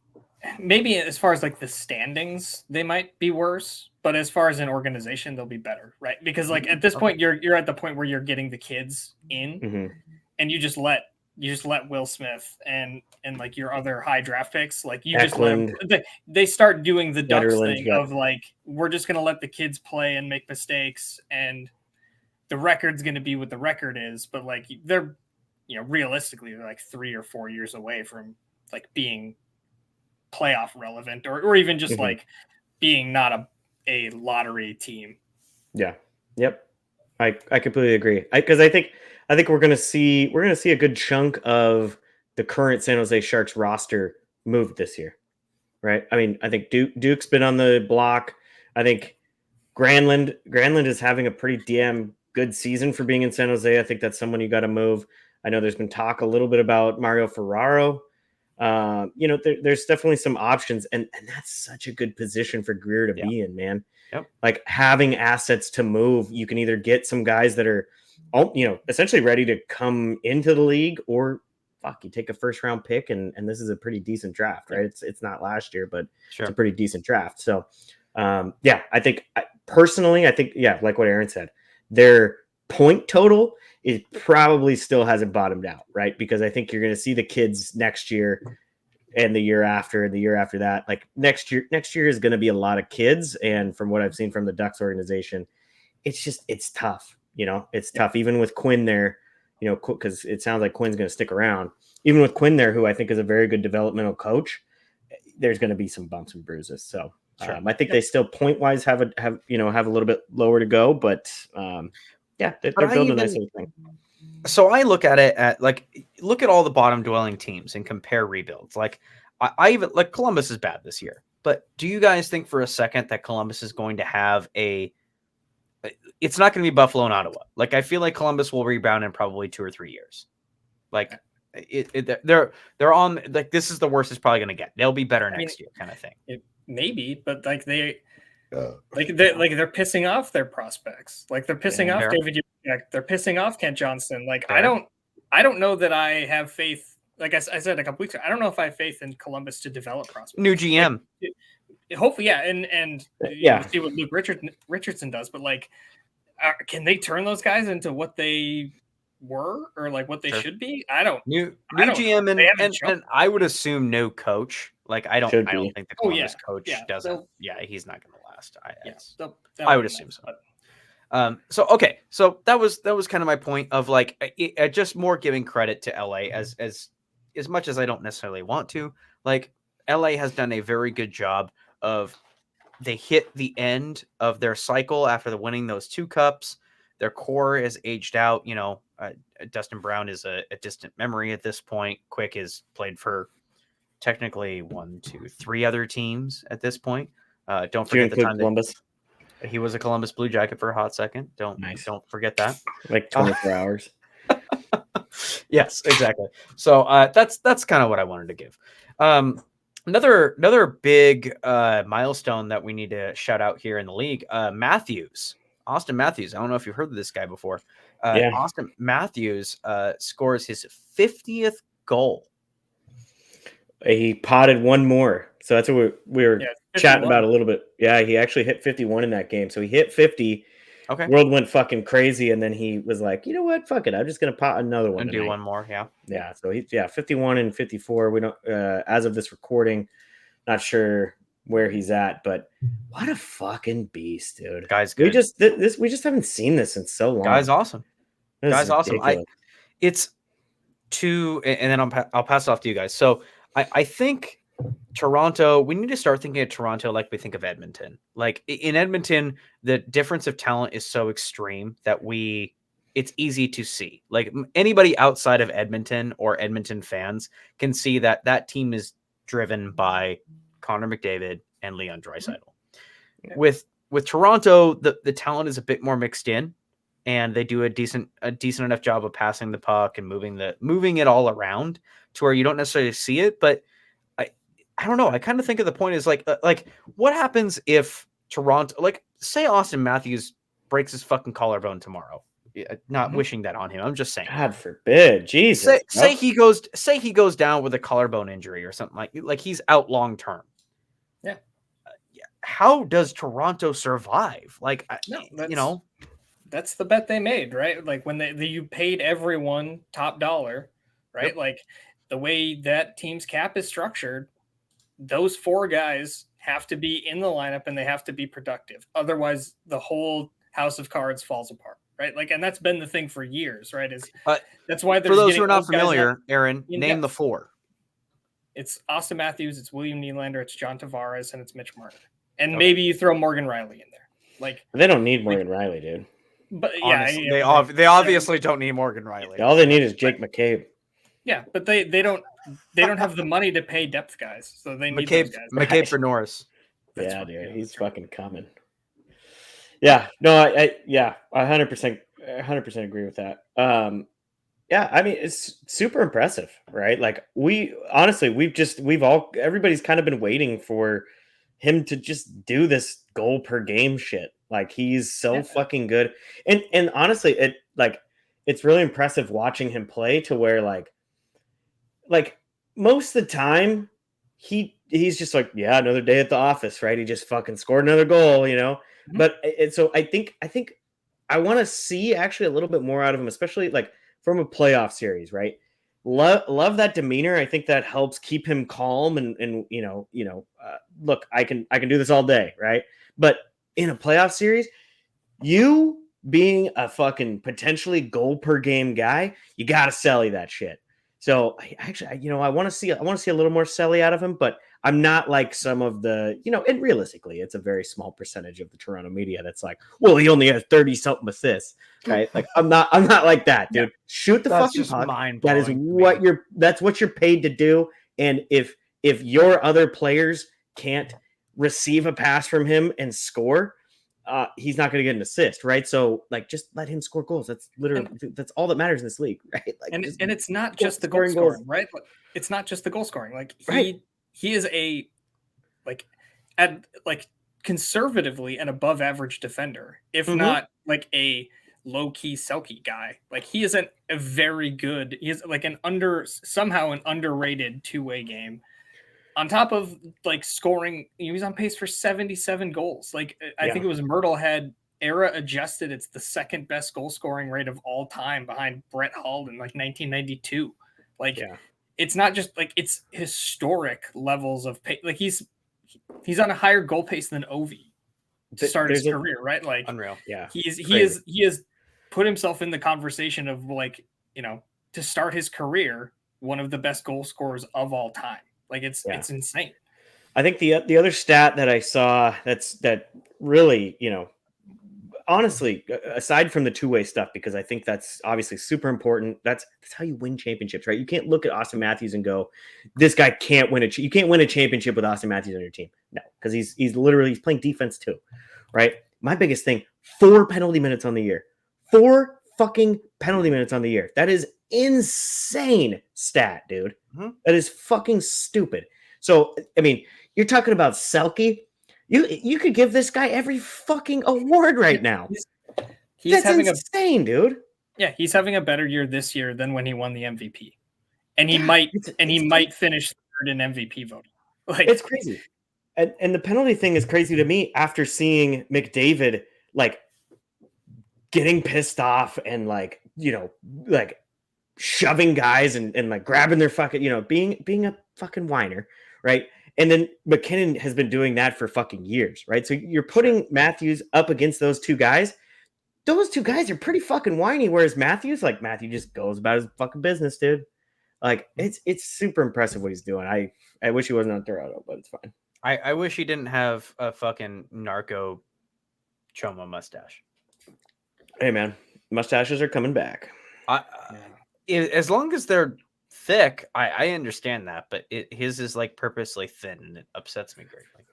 maybe as far as like the standings, they might be worse, but as far as an organization, they'll be better, right? Because like at this point, you're at the point where you're getting the kids in, and you just let Will Smith and like your other high draft picks, like you Eklund, just let they start doing the Ducks Netherlands, thing of like we're just gonna let the kids play and make mistakes, and the record's gonna be what the record is, but like they're realistically they're like 3 or 4 years away from like being playoff relevant or even just like being not a lottery team. Yeah. Yep. I completely agree. Because I think we're gonna see a good chunk of the current San Jose Sharks roster moved this year, right? I mean, I think Duke's been on the block. I think Granlund is having a pretty damn good season for being in San Jose. I think that's someone you got to move. I know there's been talk a little bit about Mario Ferraro. There's definitely some options, and that's such a good position for Greer to be in, man. Yep. Like having assets to move, you can either get some guys that are, essentially ready to come into the league, or you take a first round pick, and this is a pretty decent draft, right? It's not last year, but it's a pretty decent draft. So, I think personally, like what Aaron said, their point total it probably still hasn't bottomed out, right? Because I think you're going to see the kids next year and the year after and the year after that. Like next year is going to be a lot of kids. And from what I've seen from the Ducks organization, it's tough. It's tough. Even with Quinn there, because it sounds like Quinn's going to stick around. Even with Quinn there, who I think is a very good developmental coach, there's going to be some bumps and bruises. So I think they still point wise have a little bit lower to go, but they're building a nice little thing. So I look at it look at all the bottom dwelling teams and compare rebuilds. Like I even like Columbus is bad this year, but do you guys think for a second that Columbus is going to have it's not going to be Buffalo and Ottawa. Like I feel like Columbus will rebound in probably 2 or 3 years. Like they're on like this is the worst it's probably going to get. They'll be better next year, kind of thing. Maybe, but like they're pissing off their prospects. Like they're pissing off David. They're pissing off Kent Johnson. Like I don't know that I have faith. Like I said a couple weeks ago, I don't know if I have faith in Columbus to develop prospects. New GM, hopefully, and see what Luke Richardson does. But like, can they turn those guys into what they were or like what they should be? I don't. New GM and I would assume no coach. Like I don't think the Columbus coach doesn't. He's not going to last. I would assume so. So that was kind of my point of like just more giving credit to LA as much as I don't necessarily want to. Like LA has done a very good job of they hit the end of their cycle after winning those 2 cups. Their core is aged out. Dustin Brown is a distant memory at this point. Quick has played for technically 1, 2, 3 other teams at this point. Don't forget the time Columbus. He was a Columbus Blue Jacket for a hot second. Don't forget that. Like 24 hours. Yes, exactly. So that's kind of what I wanted to give. Another big milestone that we need to shout out here in the league. Austin Matthews. I don't know if you've heard of this guy before. Austin Matthews scores his 50th goal. He potted one more. So that's what we were chatting about a little bit. Yeah, he actually hit 51 in that game. So he hit 50. Okay. World went fucking crazy, and then he was like, you know what? Fuck it. I'm just gonna pot another one. And do one more, yeah. Yeah. So 51 and 54. We don't as of this recording, not sure where he's at, but what a fucking beast, dude. Guy's good. We just haven't seen this in so long. Guy's awesome. Awesome. It's and then I'll pass it off to you guys. So I think Toronto, we need to start thinking of Toronto like we think of Edmonton. Like in Edmonton, the difference of talent is so extreme that it's easy to see. Like anybody outside of Edmonton or Edmonton fans can see that team is driven by Connor McDavid and Leon Draisaitl. Yeah. With Toronto, the talent is a bit more mixed in, and they do a decent enough job of passing the puck and moving it all around to where you don't necessarily see it. But I don't know. I kind of think of the point is like what happens if Toronto, like say Austin Matthews breaks his fucking collarbone tomorrow. Not wishing that on him. I'm just saying. God forbid. Jesus. Say he goes down with a collarbone injury or something like he's out long term. Yeah. How does Toronto survive? Like, that's the bet they made, right? Like when you paid everyone top dollar, right? Yep. Like the way that team's cap is structured, those 4 guys have to be in the lineup and they have to be productive. Otherwise, the whole house of cards falls apart, right? Like, and that's been the thing for years, right? That's why for those who are not familiar, Aaron, name the 4. It's Austin Matthews, it's William Nylander, it's John Tavares, and it's Mitch Marner. And maybe you throw Morgan Riley in there. Like they don't need Morgan Riley, dude. But honestly, they obviously don't need Morgan Riley. All they need is Jake McCabe. Yeah, but they don't have the money to pay depth guys, so they need those guys. McCabe for Norris. Yeah, dude, he's fucking coming. Yeah, no, I 100% agree with that. Yeah, I mean, it's super impressive, right? Like everybody's kind of been waiting for him to just do this goal per game shit. Like he's so fucking good. And honestly, it's really impressive watching him play to where like most of the time he's just like, yeah, another day at the office, right? He just fucking scored another goal, you know? Mm-hmm. But so I think I want to see actually a little bit more out of him, especially like from a playoff series, right? Love that demeanor. I think that helps keep him calm and look, I can do this all day, right? But in a playoff series, you being a fucking potentially goal per game guy, you got to Selly that shit. So I want to see a little more Selly out of him, but I'm not like some of the, and realistically, it's a very small percentage of the Toronto media that's like, well, he only has 30 something assists, right? Like I'm not like that, dude. Shoot the fucking puck. That is that's what you're paid to do. And if your other players can't receive a pass from him and score, he's not going to get an assist, right? So, like, just let him score goals. That's literally that's all that matters in this league, right? Like, and it's not just the goal scoring, right? It's not just the goal scoring. Like he is a conservatively an above average defender, if not like a low key Selke guy. Like he isn't a very good. He is like an underrated 2-way game. On top of like scoring, he's on pace for 77 goals. Like I think it was Myrtle had era adjusted. It's the second best goal scoring rate of all time behind Brett Hull in like 1992. Like it's not just like it's historic levels of pace. Like he's on a higher goal pace than Ovi to start his career, right? Like unreal. Yeah, he has put himself in the conversation of like, to start his career, one of the best goal scorers of all time. Like it's insane. I think the other stat that I saw that really, honestly, aside from the 2-way stuff, because I think that's obviously super important. That's how you win championships, right? You can't look at Austin Matthews and go, this guy can't win you can't win a championship with Austin Matthews on your team. No, because he's playing defense too, right? My biggest thing, 4 penalty minutes on the year. 4 fucking penalty minutes on the year. That is insane stat, dude. Mm-hmm. That is fucking stupid. So, I mean, you're talking about Selke. You could give this guy every fucking award right now. That's having insane, dude. Yeah, he's having a better year this year than when he won the MVP, and he might finish third in MVP voting. Like it's crazy, and the penalty thing is crazy to me after seeing McDavid like getting pissed off and like shoving guys and like grabbing their fucking being a fucking whiner, right? And then McKinnon has been doing that for fucking years, right? So you're putting Matthews up against those two guys. Those two guys are pretty fucking whiny, whereas Matthew just goes about his fucking business, dude. Like it's super impressive what he's doing. I wish he wasn't on Toronto, but it's fine. I wish he didn't have a fucking narco choma mustache. Hey man, mustaches are coming back. As long as they're thick, I understand that, but his is like purposely thin, and it upsets me greatly.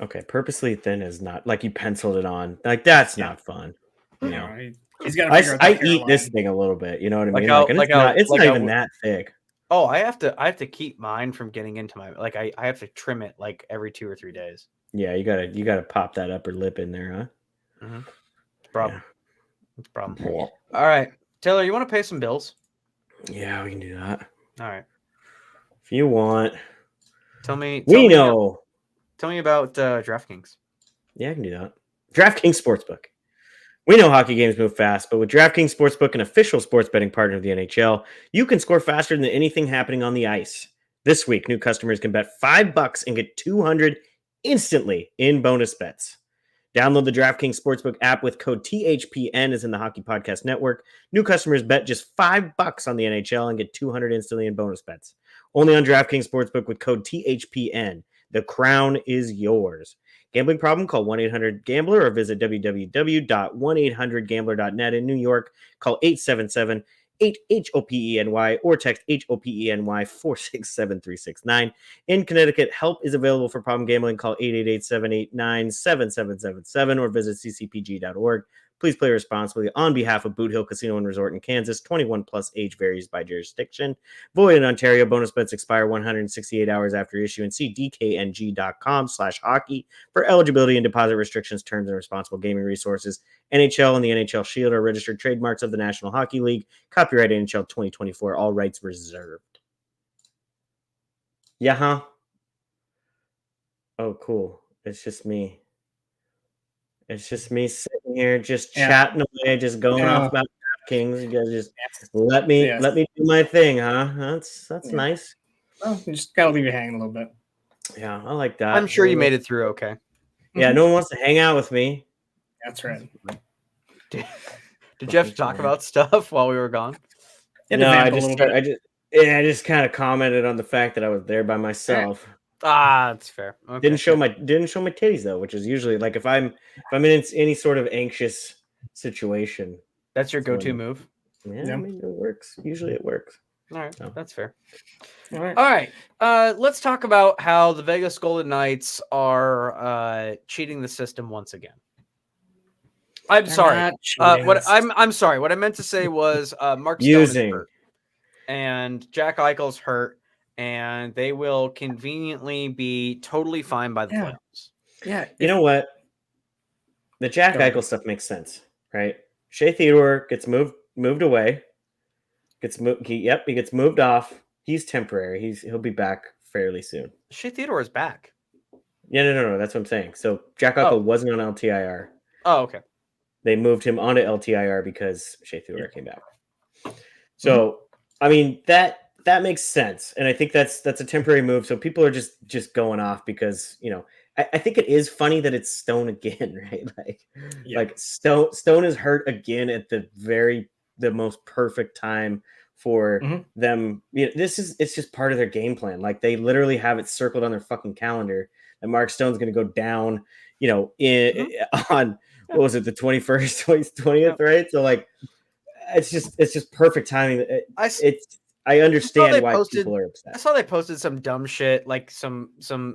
Okay, purposely thin is not like you penciled it on. Like that's not fun. He's got. I eat this thing a little bit. You know what I mean? It's not even that thick. Oh, I have to keep mine from getting into my I have to trim it like every 2 or 3 days. Yeah, you gotta pop that upper lip in there, huh? Mm-hmm. Problem. That's a problem. All right, Taylor, you want to pay some bills? Yeah, we can do that. All right. If you want. Tell me know. Tell me about DraftKings. Yeah, I can do that. DraftKings Sportsbook. We know hockey games move fast, but with DraftKings Sportsbook, an official sports betting partner of the NHL, you can score faster than anything happening on the ice. This week, new customers can bet $5 and get $200 instantly in bonus bets. Download the DraftKings Sportsbook app with code THPN as in the Hockey Podcast Network. New customers bet just $5 on the NHL and get $200 instantly in bonus bets. Only on DraftKings Sportsbook with code THPN. The crown is yours. Gambling problem? Call 1-800-GAMBLER or visit www.1800gambler.net. In New York, call 877-8-HOPENY or text HOPENY 467-369. In Connecticut, help is available for problem gambling. Call 888-789-7777 or visit ccpg.org. Please play responsibly on behalf of Boot Hill Casino and Resort in Kansas. 21 plus, age varies by jurisdiction. Void in Ontario. Bonus bets expire 168 hours after issuance. See dkng.com/hockey for eligibility and deposit restrictions, terms, and responsible gaming resources. NHL and the NHL Shield are registered trademarks of the National Hockey League. Copyright NHL 2024. All rights reserved. Yeah, huh? Oh, cool. It's just me. It's just me sitting here, just chatting away, just going off about Kings. You guys just let me do my thing, huh? That's nice. Well, you just gotta leave you hanging a little bit. Yeah, I like that. I'm sure you made it through okay. Yeah, no one wants to hang out with me. That's right. Did Jeff talk about stuff while we were gone? No, I just kind of commented on the fact that I was there by myself. That's fair. Okay. Didn't show my titties though, which is usually like if I'm in any sort of anxious situation. That's your go-to move. Yeah, I mean, it works. Usually it works. All right, that's fair. All right. All right. Let's talk about how the Vegas Golden Knights are cheating the system once again. I'm sorry. I'm sorry. What I meant to say was Mark Stone is hurt, and Jack Eichel's hurt, and they will conveniently be totally fine by the playoffs. Yeah. You know what? The Jack Eichel stuff makes sense, right? Shea Theodore gets moved away. He gets moved off. He's temporary. He'll be back fairly soon. Shea Theodore is back. Yeah, no. That's what I'm saying. So Jack Eichel wasn't on LTIR. Oh, okay. They moved him onto LTIR because Shea Theodore came back. So, I mean, that makes sense. And I think that's a temporary move. So people are just going off because, you know, I think it is funny that it's Stone again, right? Like Stone is hurt again at the most perfect time for them. You know, it's just part of their game plan. Like they literally have it circled on their fucking calendar that Mark Stone's going to go down, you know, on what was it, the 21st, 20th, right? So like, it's just perfect timing. I understand why people are upset. I saw they posted some dumb shit, like some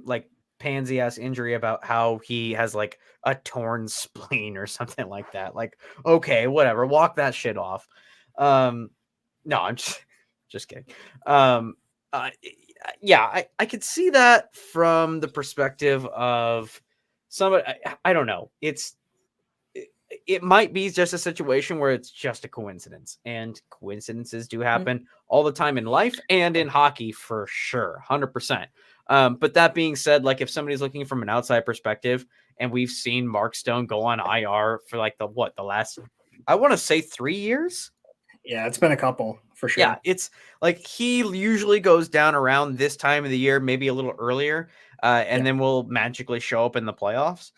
like pansy ass injury about how he has like a torn spleen or something like that. Like, okay, whatever, walk that shit off. No, I'm just kidding. Yeah, I could see that from the perspective of somebody. I don't know. It might be just a situation where it's just a coincidence, and coincidences do happen all the time in life and in hockey for sure, 100%. But that being said, like if somebody's looking from an outside perspective, and we've seen Mark Stone go on IR for like the last, I want to say 3 years. Yeah, it's been a couple for sure. Yeah, it's like he usually goes down around this time of the year, maybe a little earlier, and then will magically show up in the playoffs.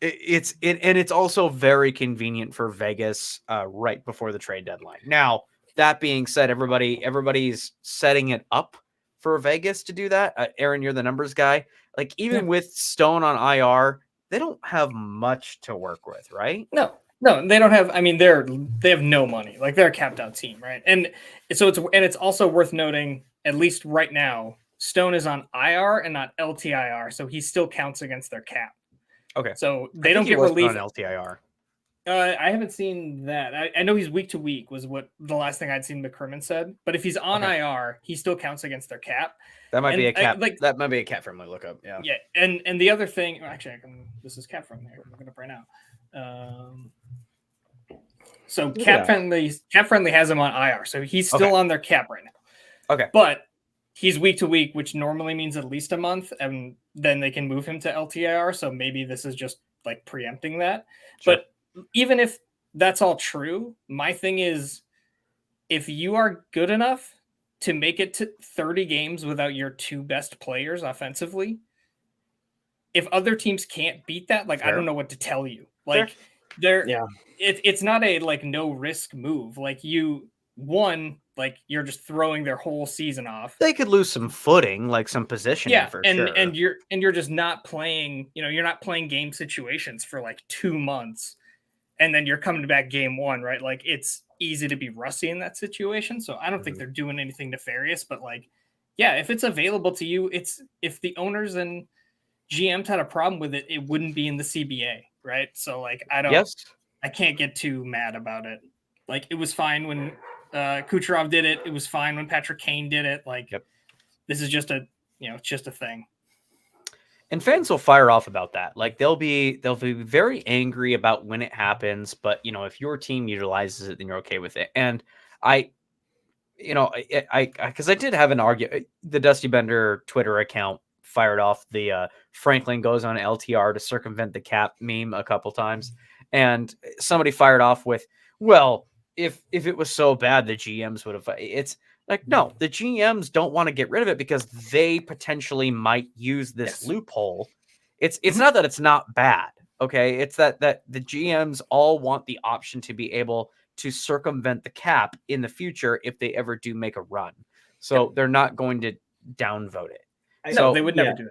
It's also very convenient for Vegas right before the trade deadline. Now, that being said, everybody's setting it up for Vegas to do that. Aaron, you're the numbers guy. Like even with Stone on IR, they don't have much to work with, right? No, they don't have. I mean, they have no money. Like they're a capped out team, right? And so it's also worth noting, at least right now, Stone is on IR and not LTIR, so he still counts against their cap. Okay. So they don't get relief on LTIR. I haven't seen that. I know he's week to week was what the last thing I'd seen McCrimmon said. But if he's on IR, he still counts against their cap. That might be a cap. That might be a cap friendly lookup. Yeah. Yeah. And the other thing, actually, this is cap friendly. I'm looking up right now. So cap friendly has him on IR, so he's still on their cap right now. Okay, but he's week to week, which normally means at least a month, and then they can move him to LTIR. So maybe this is just like preempting that. Sure. But even if that's all true, my thing is, if you are good enough to make it to 30 games without your two best players offensively, if other teams can't beat that, like, I don't know what to tell you. Like, it's not a like no risk move. Like like you're just throwing their whole season off. They could lose some footing, like some positioning for sure. And you're just not playing, you're not playing game situations for like 2 months, and then you're coming back game one, right? Like, it's easy to be rusty in that situation. So I don't think they're doing anything nefarious, but like, yeah, if it's available to you, if the owners and GMs had a problem with it, it wouldn't be in the CBA, right? So like, I can't get too mad about it. Like, it was fine when Kucherov did it. It was fine when Patrick Kane did it. Like, this is just it's just a thing. And fans will fire off about that. Like, they'll be very angry about when it happens, but if your team utilizes it, then you're okay with it. And because I did have an argument. The Dusty Bender Twitter account fired off the Franklin goes on LTR to circumvent the cap meme a couple times. And somebody fired off with, well, if it was so bad, the GMs would have. It's like, no, the GMs don't want to get rid of it because they potentially might use this loophole. It's not that it's not bad. Okay. It's that the GMs all want the option to be able to circumvent the cap in the future if they ever do make a run. So they're not going to downvote it. No, they would never do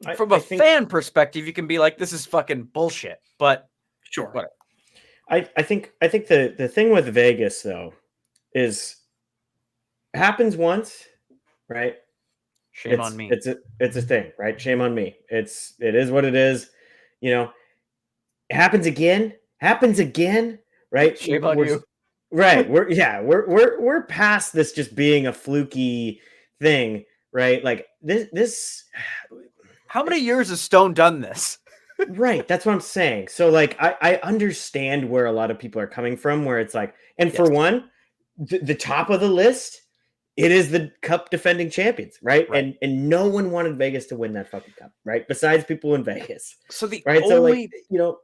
that. From a fan perspective, you can be like, this is fucking bullshit, but sure. Whatever. I think the thing with Vegas though is it happens once, right? Shame on me. It's a thing, right? Shame on me. It is what it is. It happens again, right? Shame on you. Right. We're past this just being a fluky thing, right? Like this. How many years has Stone done this? Right. That's what I'm saying. So like, I understand where a lot of people are coming from, where it's like, and for one, the top of the list, it is the cup defending champions, right? And no one wanted Vegas to win that fucking cup, right? Besides people in Vegas. So the right. Only, so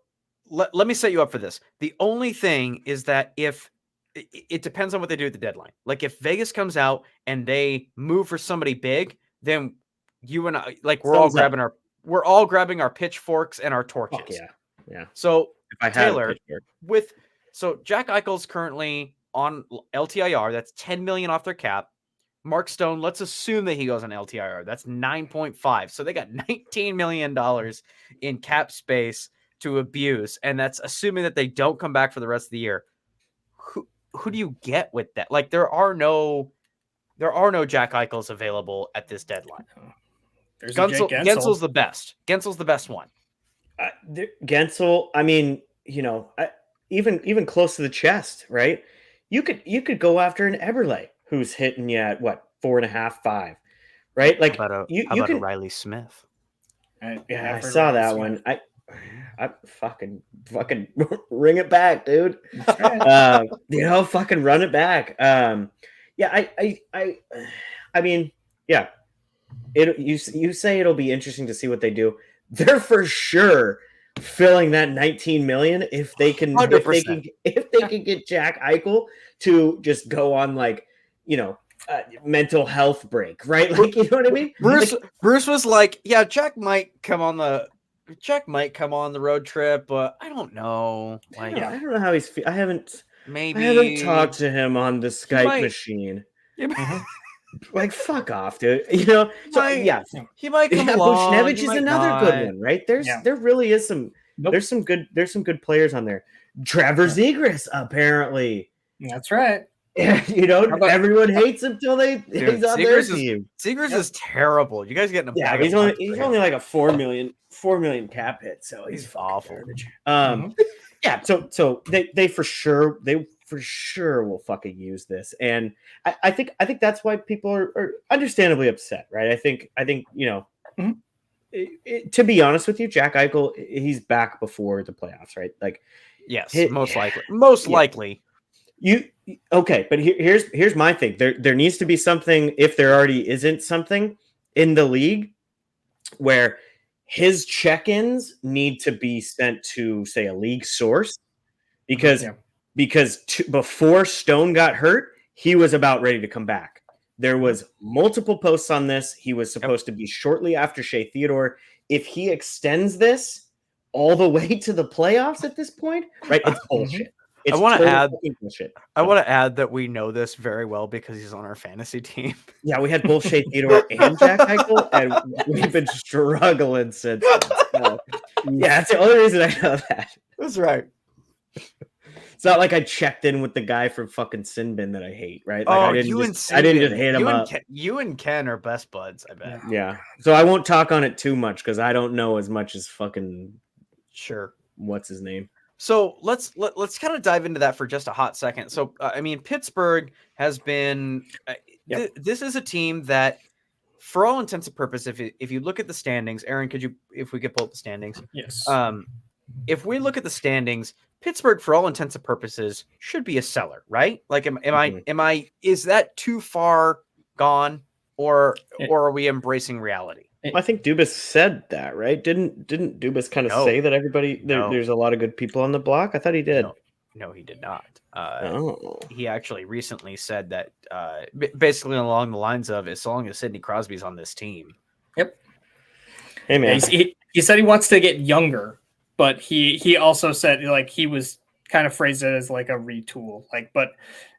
like, let me set you up for this. The only thing is that if it depends on what they do at the deadline. Like, if Vegas comes out and they move for somebody big, then you and I, like, we're all grabbing our pitchforks and our torches. Fuck yeah. So if I Taylor, so Jack Eichel's currently on LTIR. That's $10 million off their cap. Mark Stone, let's assume that he goes on LTIR. That's 9.5. So they got $19 million in cap space to abuse, and that's assuming that they don't come back for the rest of the year. Who do you get with that? Like, there are no Jack Eichels available at this deadline. Gensel's the best. Gensel's the best one. Gensel, I mean, even close to the chest, right? You could go after an Eberle who's hitting you at what, 4.5, 5, right? Like, how about a Riley Smith? I saw that one. I fucking ring it back, dude. Fucking run it back. I mean, yeah. You say it'll be interesting to see what they do. They're for sure filling that 19 million if they can 100%. if they can get Jack Eichel to just go on, like, mental health break, right? Like, you know what I mean? Bruce was like, yeah, Jack might come on the road trip, but I don't know. Like, I don't know how he's. I haven't talked to him on the Skype machine. Like, fuck off, dude. He might come along. Buchnevich is another good one, right? There really is some. Nope. There's some good players on there. Trevor Zegras, apparently. That's right. Everyone hates him till he's on their team. Zegras is terrible. You guys getting him? Yeah, he's only like a 4 million cap hit, so he's awful. Yeah, so they for sure will fucking use this, and I think that's why people are understandably upset, right? I think to be honest with you, Jack Eichel, he's back before the playoffs, right? Like, Yes, most likely. Okay, but here's my thing. There needs to be something, if there already isn't something in the league, where his check-ins need to be sent to, say, a league source, because before Stone got hurt, he was about ready to come back. There was multiple posts on this. He was supposed to be shortly after Shea Theodore. If he extends this all the way to the playoffs at this point, right? It's bullshit. It's I want to add bullshit. I want to add that we know this very well because he's on our fantasy team. Yeah, we had both Shea Theodore and Jack Eichel, and we've been struggling since then. So, yeah, that's the only reason I know that. That's right. It's not like I checked in with the guy from fucking Sinbin that I hate, right? Like, I didn't just hit him up. You and Ken are best buds, I bet. Yeah. So I won't talk on it too much because I don't know as much as fucking what's his name. So let's kind of dive into that for just a hot second. So I mean, Pittsburgh has been this is a team that, for all intents and purposes, if you look at the standings, Aaron, if we could pull up the standings? Yes. If we look at the standings, Pittsburgh, for all intents and purposes, should be a seller, right? Like, is that too far gone, or are we embracing reality? I think Dubas said that, right? Didn't Dubas kind of say that there's a lot of good people on the block? I thought he did. No, he did not. He actually recently said that basically along the lines of, as long as Sidney Crosby's on this team. Yep. Hey, man. He said he wants to get younger, but he also said, like, he was kind of phrased it as like a retool. Like, but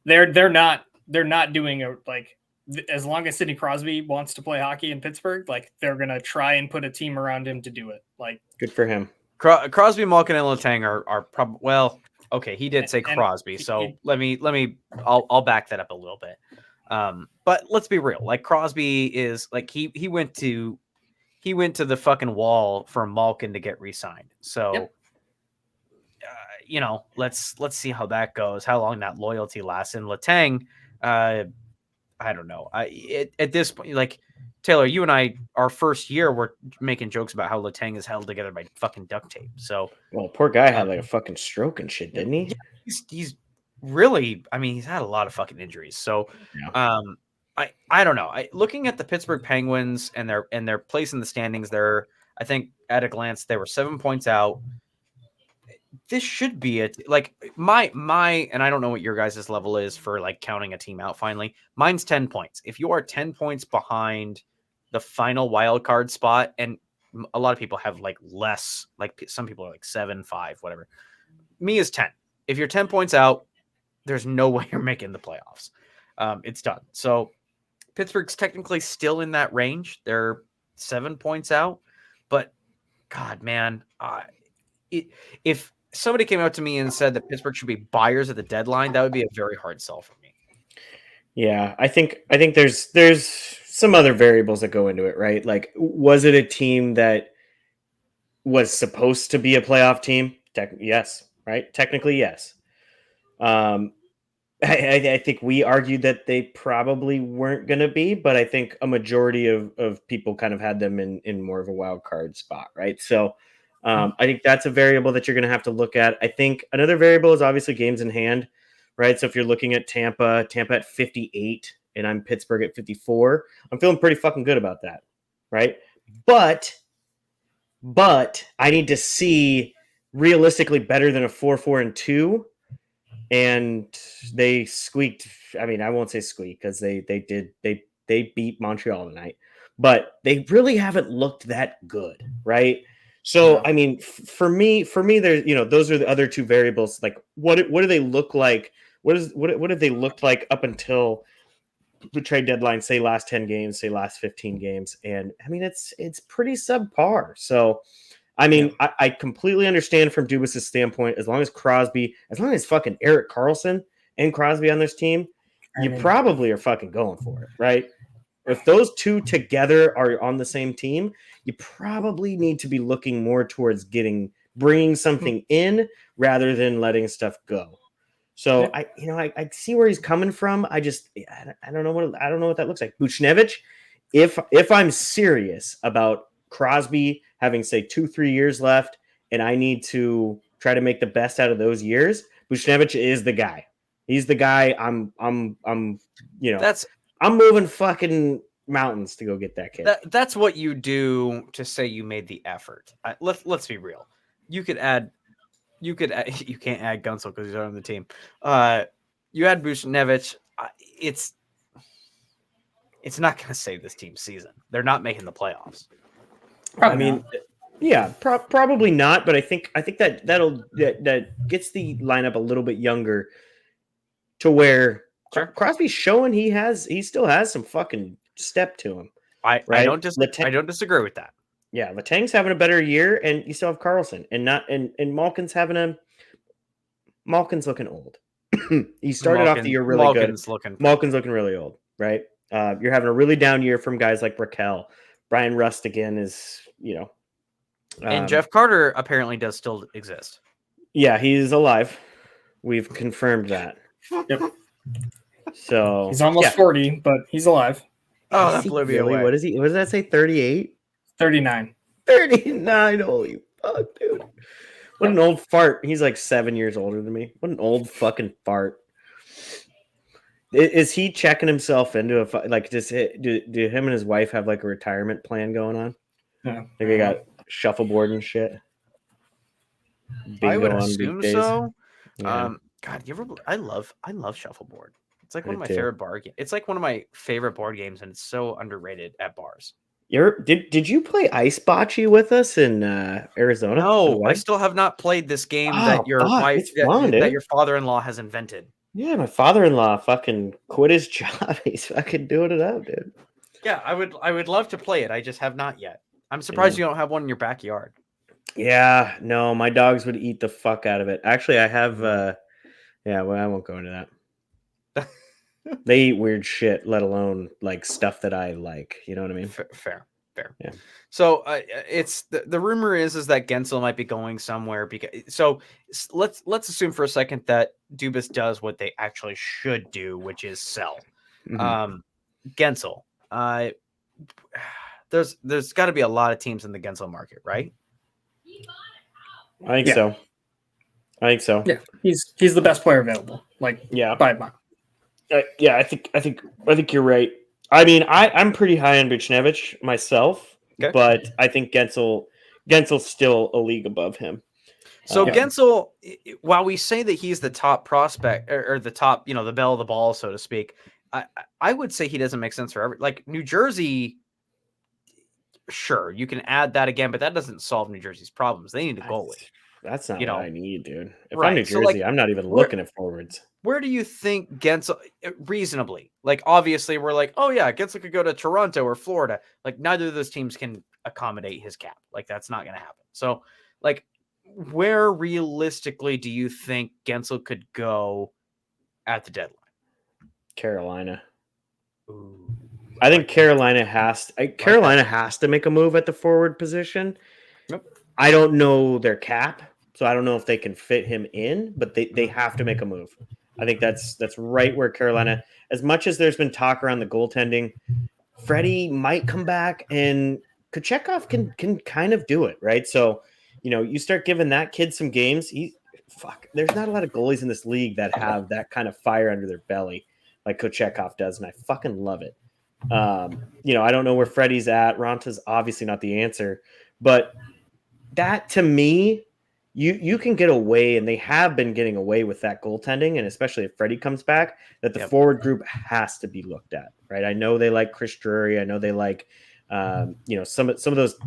they're not doing a, like, as long as Sidney Crosby wants to play hockey in Pittsburgh, like, they're gonna try and put a team around him to do it. Like, good for him. Crosby, Malkin, and Letang are probably, well, okay. He did say Crosby, so I'll back that up a little bit. But let's be real. Like, Crosby is like he went to the fucking wall for Malkin to get re-signed. So, let's see how that goes. How long that loyalty lasts. And Letang, I don't know. At this point, like, Taylor, you and I, our first year, we're making jokes about how Letang is held together by fucking duct tape. So, well, poor guy had like a fucking stroke and shit, didn't he? Yeah, he's really, I mean, he's had a lot of fucking injuries. So, I don't know. Looking at the Pittsburgh Penguins and their place in the standings, I think at a glance they were 7 points out. This should be like my and I don't know what your guys' level is for, like, counting a team out finally. Mine's 10 points. If you are 10 points behind the final wild card spot, and a lot of people have like less, like some people are like 7, 5, whatever. Me is 10. If you're 10 points out, there's no way you're making the playoffs. It's done. So Pittsburgh's technically still in that range. They're 7 points out, but God, man, if somebody came out to me and said that Pittsburgh should be buyers at the deadline, that would be a very hard sell for me. Yeah, I think there's some other variables that go into it, right? Like, was it a team that was supposed to be a playoff team? Yes, right? Technically, yes. I think we argued that they probably weren't going to be, but I think a majority of people kind of had them in more of a wild card spot, right? So I think that's a variable that you're going to have to look at. I think another variable is obviously games in hand, right? So if you're looking at Tampa at 58 and I'm Pittsburgh at 54, I'm feeling pretty fucking good about that, right? But I need to see realistically better than a 4-4-2. And they squeaked. I mean, I won't say squeak because they beat Montreal tonight, but they really haven't looked that good, right? So, I mean, for me, there's, those are the other two variables. Like, what do they look like? What have they looked like up until the trade deadline? Say last 10 games, say last 15 games, and I mean, it's pretty subpar. So, I mean, I completely understand from Dubas' standpoint, as long as fucking Erik Karlsson and Crosby on this team, you probably are fucking going for it, right? If those two together are on the same team, you probably need to be looking more towards bringing something in rather than letting stuff go. So I see where he's coming from. I don't know what that looks like. Buchnevich, if I'm serious about Crosby having, say, 2-3 years left, and I need to try to make the best out of those years. Buchnevich is the guy. He's the guy. I'm moving fucking mountains to go get that kid. That's what you do to say you made the effort. Let's be real. You can't add Gunsel because he's on the team. You add Buchnevich. It's not going to save this team's season. They're not making the playoffs. Probably not. But I think that gets the lineup a little bit younger to where Crosby's showing he still has some fucking step to him. I don't disagree with that. Yeah, Letang's having a better year, and you still have Carlson, and Malkin's looking old. He started off the year really good. Malkin's looking really old, right? You're having a really down year from guys like Raquel. Brian Rust again is, and Jeff Carter apparently does still exist. Yeah, he's alive. We've confirmed that. Yep. So he's almost 40, but he's alive. Oh, that blew me away. What does that say? 38? 39. 39. Holy fuck, dude. What an old fart. He's like 7 years older than me. What an old fucking fart. Is he checking himself into do him and his wife have like a retirement plan going on? Yeah. Like they got shuffleboard and shit. Bingo I would assume so. Yeah. God, I love shuffleboard. It's like one of my favorite board games. It's like one of my favorite board games, and it's so underrated at bars. Did you play Ice Bocce with us in Arizona? No, I still have not played this game that your father-in-law has invented. Yeah, my father-in-law fucking quit his job. He's fucking doing it up, dude. Yeah, I would love to play it. I just have not yet. I'm surprised you don't have one in your backyard. Yeah, no, my dogs would eat the fuck out of it. Actually, I have I won't go into that. They eat weird shit, let alone like stuff that I like. You know what I mean? Fair. Yeah. So it's the rumor is that Guentzel might be going somewhere let's assume for a second that Dubas does what they actually should do, which is sell. Mm-hmm. Guentzel. There's got to be a lot of teams in the Guentzel market, right? I think so. Yeah, he's the best player available. By a mile. I think you're right. I mean, I'm pretty high on Buchnevich myself, but I think Guentzel's still a league above him. So Guentzel, while we say that he's the top prospect or the top, the belle of the ball, so to speak, I would say he doesn't make sense for New Jersey. Sure, you can add that again, but that doesn't solve New Jersey's problems. They need a goalie. That's not what I need, dude. If I'm New Jersey, I'm not even looking at forwards. Where do you think Guentzel reasonably? Obviously, we're like, oh yeah, Guentzel could go to Toronto or Florida. Neither of those teams can accommodate his cap. That's not going to happen. So, where realistically do you think Guentzel could go at the deadline? Carolina. Ooh. I think Carolina has to make a move at the forward position. Yep. I don't know their cap, so I don't know if they can fit him in, but they have to make a move. I think that's right where Carolina, as much as there's been talk around the goaltending, Freddie might come back and Kochetkov can kind of do it, right? So, you start giving that kid some games. There's not a lot of goalies in this league that have that kind of fire under their belly like Kochetkov does, and I fucking love it. I don't know where Freddie's at. Ronta's obviously not the answer, but that to me, you can get away, and they have been getting away with that goaltending, and especially if Freddie comes back, that the forward group has to be looked at, right? I know they like Chris Drury. I know they like, some of those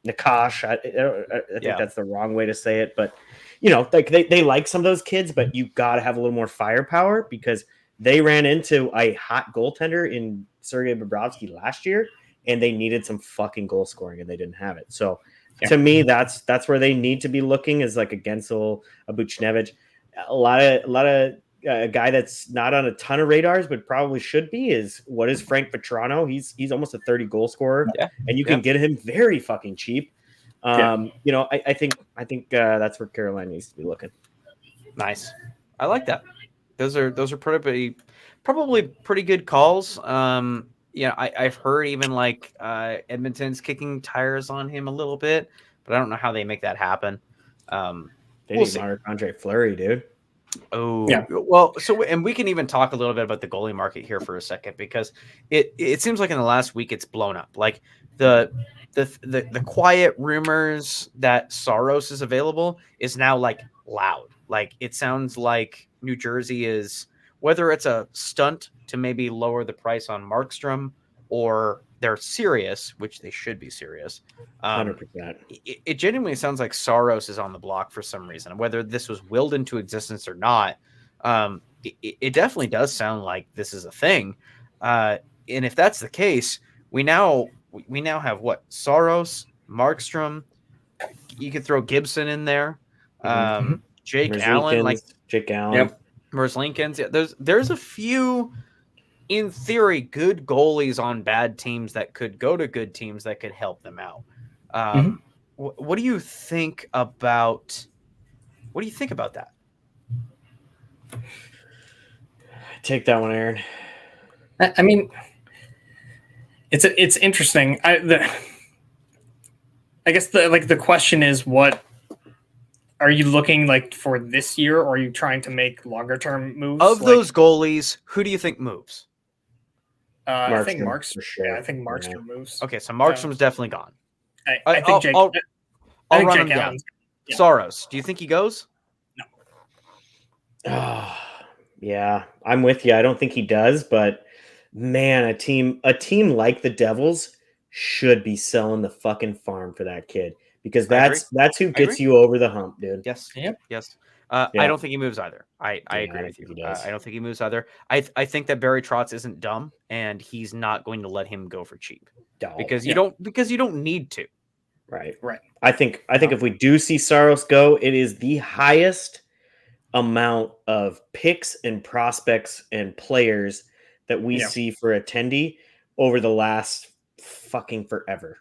Nakash. I think that's the wrong way to say it, but they like some of those kids, but you got to have a little more firepower because they ran into a hot goaltender in Sergei Bobrovsky last year, and they needed some fucking goal scoring, and they didn't have it. So to me, that's where they need to be looking is like a Guentzel, a Buchnevich, a lot of a guy that's not on a ton of radars, but probably should be is what is Frank Vetrano? He's almost a 30 goal scorer, and you can get him very fucking cheap. I think that's where Carolina needs to be looking. Nice, I like that. Those are probably pretty good calls. I've heard even Edmonton's kicking tires on him a little bit, but I don't know how they make that happen. They We'll need see. Marc-Andre Fleury, dude. Oh, Yeah. well, and we can even talk a little bit about the goalie market here for a second, because it seems like in the last week it's blown up. Like the quiet rumors that Saros is available is now like loud. Like it sounds like New Jersey is, whether it's a stunt to maybe lower the price on Markstrom, or they're serious, which they should be serious. 100%. It genuinely sounds like Saros is on the block for some reason, whether this was willed into existence or not. It definitely does sound like this is a thing. And if that's the case, we now have what? Saros, Markstrom. You could throw Gibson in there. Jake Allen, like Jake Allen. Yep. Merzlikins. Yeah, there's a few, in theory, good goalies on bad teams that could go to good teams that could help them out. What do you think about? What do you think about that? Take that one, Aaron. I mean, it's interesting. I guess the question is, what are you looking like for this year, or are you trying to make longer term moves? Of those goalies, who do you think moves? I think Markstrom. For sure. Yeah, I think Markstrom moves. Okay, so Markstrom's definitely gone. I think Jake. I'll run him down. Yeah. Saros, do you think he goes? No. Yeah, I'm with you. I don't think he does, but man, a team like the Devils should be selling the fucking farm for that kid, because that's who gets you over the hump, dude. Yes. Yep. Yes. I don't think he moves either. I agree with you. I don't think he moves either. I think that Barry Trotz isn't dumb, and he's not going to let him go for cheap because you don't need to. Right. I think if we do see Saros go, it is the highest amount of picks and prospects and players that we see for attendee over the last fucking forever.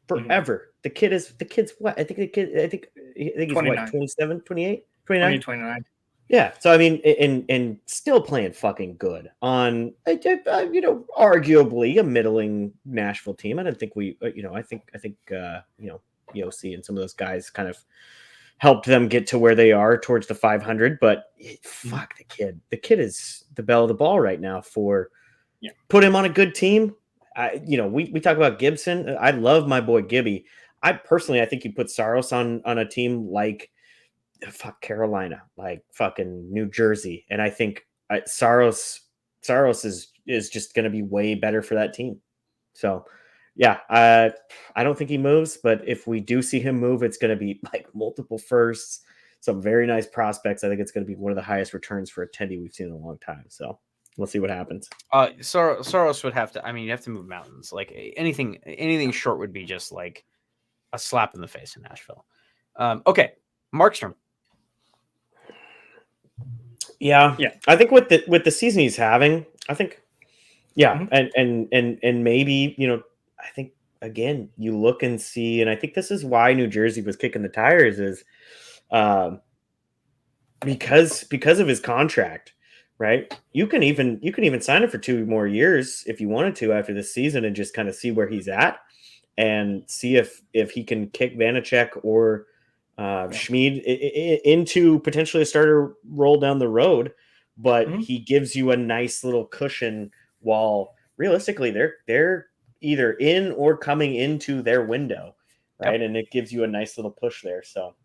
The kid's what? I think he's 29. what, 27, 28, 29? 29. Yeah. So I mean, and still playing fucking good on arguably a middling Nashville team. I don't think I think Yossi and some of those guys kind of helped them get to where they are towards the 500, but fuck the kid is the belle of the ball right now. Put him on a good team. We talk about Gibson. I love my boy Gibby. I think you put Saros on a team like Carolina, like fucking New Jersey, and I think Saros is just going to be way better for that team. So yeah, I don't think he moves, but if we do see him move, it's going to be like multiple firsts, some very nice prospects. I think it's going to be one of the highest returns for attendee we've seen in a long time. So we'll see what happens. Saros would have to. I mean, you have to move mountains. Like anything short would be just like a slap in the face in Nashville. Okay, Markstrom. Yeah. I think with the season he's having, I think, and maybe I think again you look and see, and I think this is why New Jersey was kicking the tires is, because of his contract. Right. You can even sign him for 2 more years if you wanted to after this season and just kind of see where he's at and see if he can kick Vanacek or Schmid into potentially a starter role down the road. But he gives you a nice little cushion while realistically they're either in or coming into their window. Right. Yep. And it gives you a nice little push there. So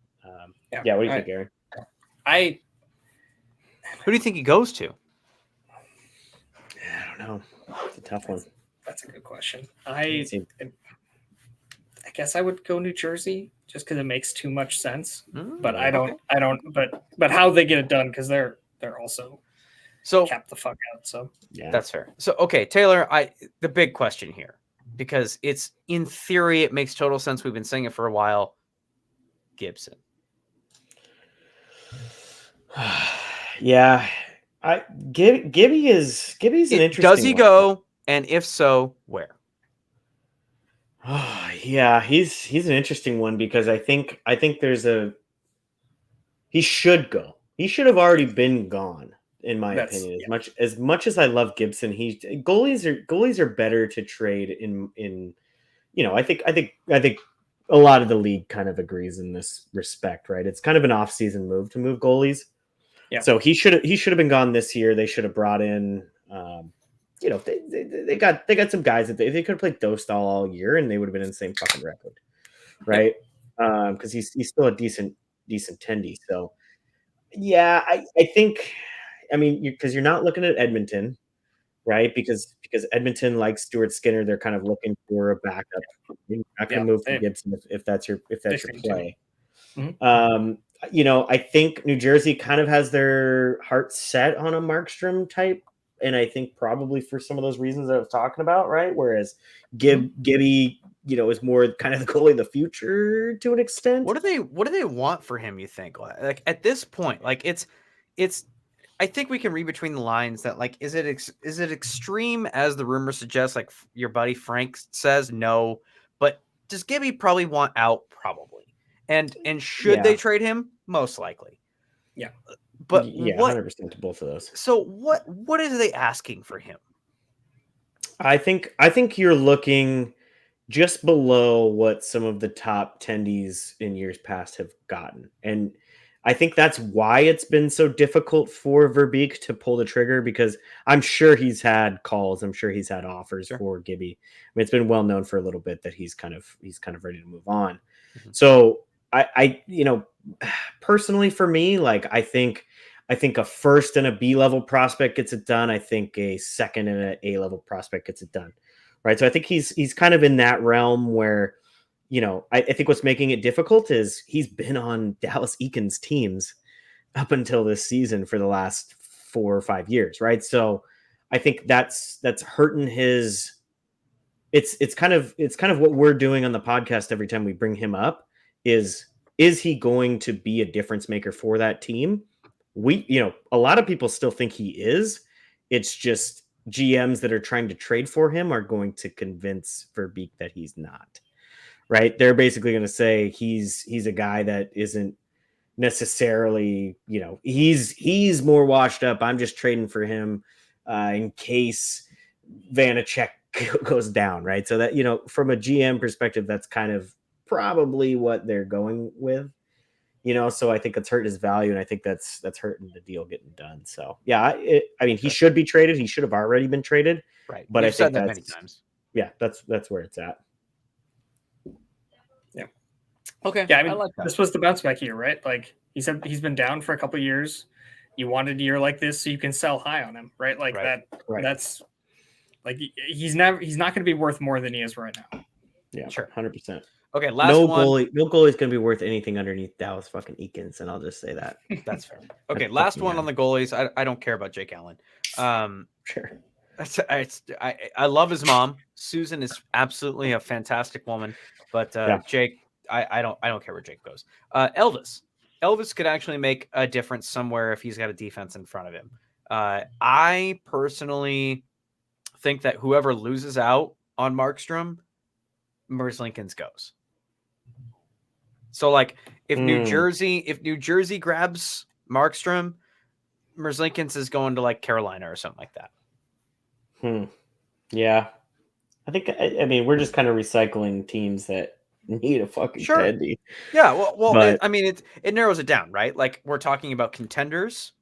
what do you think, Aaron? Who do you think he goes to? I don't know. It's a tough one. That's a good question. I guess I would go New Jersey just because it makes too much sense. But I don't. But how they get it done, because they're also cap the fuck out. So yeah, that's fair. So okay, Taylor, the big question here, because it's in theory it makes total sense. We've been saying it for a while. Gibson. Yeah, Gibby's an interesting. Does he go? And if so, where? Oh, yeah, he's an interesting one because I think he should go. He should have already been gone, in my opinion. As much as I love Gibson, goalies are better to trade in. I think a lot of the league kind of agrees in this respect, right? It's kind of an off-season move to move goalies. Yeah. So he should have been gone this year. They should have brought in, they got some guys that they could have played Dostal all year and they would have been in the same fucking record, right? Because he's still a decent tendy. So yeah, I think, I mean, because you're not looking at Edmonton, right? Because Edmonton likes Stuart Skinner, they're kind of looking for a backup. You're not going to move from Gibson if that's your play. I think New Jersey kind of has their heart set on a Markstrom type, and I think probably for some of those reasons I was talking about, right? Whereas Gibby, is more kind of the goalie of the future to an extent. What do they want for him, you think? Like at this point, like it's I think we can read between the lines that, like, is it extreme as the rumor suggests? Like your buddy Frank says no, but does Gibby probably want out? Probably. And should they trade him? Most likely. Yeah. But 100% to both of those. So what is they asking for him? I think you're looking just below what some of the top tendies in years past have gotten. And I think that's why it's been so difficult for Verbeek to pull the trigger, because I'm sure he's had calls. I'm sure he's had offers for Gibby. I mean, it's been well known for a little bit that he's kind of ready to move on. Mm-hmm. So I personally for me, like, I think a first and a B level prospect gets it done. I think a second and an A level prospect gets it done. Right. So I think he's kind of in that realm where, I think what's making it difficult is he's been on Dallas Eakins teams up until this season for the last 4 or 5 years. Right. So I think that's hurting his. It's kind of what we're doing on the podcast every time we bring him up is he going to be a difference maker for that team? A lot of people still think he is. It's just GMs that are trying to trade for him are going to convince Verbeek that he's not. Right? They're basically going to say he's a guy that isn't necessarily, he's more washed up. I'm just trading for him in case Vanacek goes down, right? So that, from a GM perspective, that's kind of probably what they're going with. So I think it's hurt his value, and I think that's hurting the deal getting done. So yeah, he should be traded. He should have already been traded, right? But You've said that many times. Yeah, that's where it's at. Yeah. Okay. Yeah, I like that. This was the bounce back year, right? Like he said, he's been down for a couple of years. You wanted a year like this so you can sell high on him, right? Like that. Right. That's like he's not going to be worth more than he is right now. Yeah, sure, 100%. Okay, no goalie's going to be worth anything underneath Dallas fucking Eakins, and I'll just say that. That's fair. Okay, last one on the goalies. I don't care about Jake Allen. Sure. I love his mom. Susan is absolutely a fantastic woman, but Jake, I don't care where Jake goes. Elvis could actually make a difference somewhere if he's got a defense in front of him. I personally think that whoever loses out on Markstrom, Merzlikins goes. So, like, if New Jersey grabs Markstrom, Merzlikins is going to like Carolina or something like that. Yeah, I think. I mean, we're just kind of recycling teams that need a fucking tendy. Yeah, well, but, it narrows it down, right? Like, we're talking about contenders,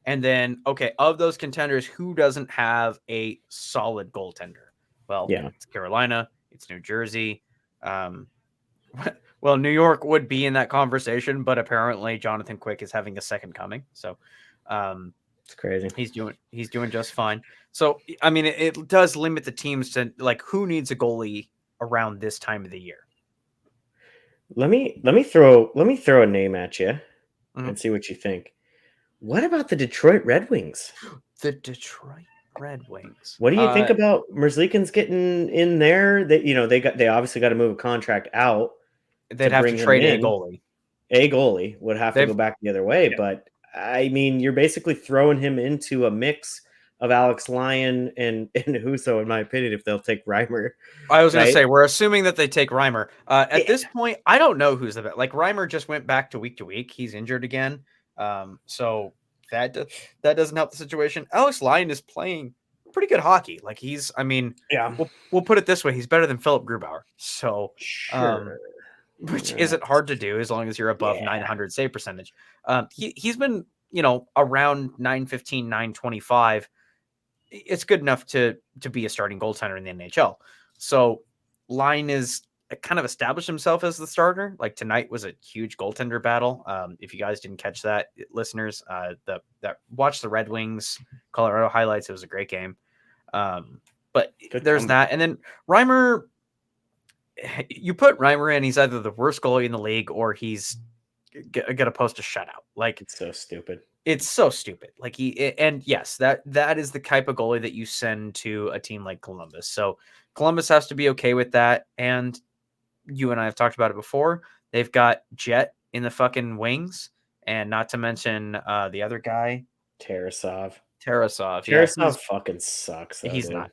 and then of those contenders, who doesn't have a solid goaltender? Well, it's Carolina, it's New Jersey. Well, New York would be in that conversation, but apparently Jonathan Quick is having a second coming. So it's crazy. He's doing just fine. So, I mean, it does limit the teams to, like, who needs a goalie around this time of the year. Let me throw a name at you and see what you think. What about the Detroit Red Wings? The Detroit Red Wings. What do you think about Merzlikins getting in there? That they obviously got to move a contract out. They'd have to trade a goalie. A goalie would have to go back the other way, but I mean, you're basically throwing him into a mix of Alex Lyon and Husso, in my opinion, if they'll take Reimer. I was going to say, we're assuming that they take Reimer. At this point, I don't know who's the best. Like, Reimer just went back to week. He's injured again. So that doesn't help the situation. Alex Lyon is playing pretty good hockey. Like, we'll put it this way. He's better than Philip Grubauer. So, sure. which isn't hard to do as long as you're above 900 save percentage. He's been, around 915, 925. It's good enough to be a starting goaltender in the NHL. So Line is kind of established himself as the starter. Like tonight was a huge goaltender battle. If you guys didn't catch that, listeners, watch the Red Wings Colorado highlights. It was a great game. But there's that. And then Reimer, you put Reimer in, he's either the worst goalie in the league or he's going to post a shutout. Like, it's so stupid. It's so stupid. Like yes, that is the type of goalie that you send to a team like Columbus. So Columbus has to be okay with that. And you and I have talked about it before. They've got Jet in the fucking wings, and not to mention the other guy, Tarasov. Yeah, fucking sucks. Though,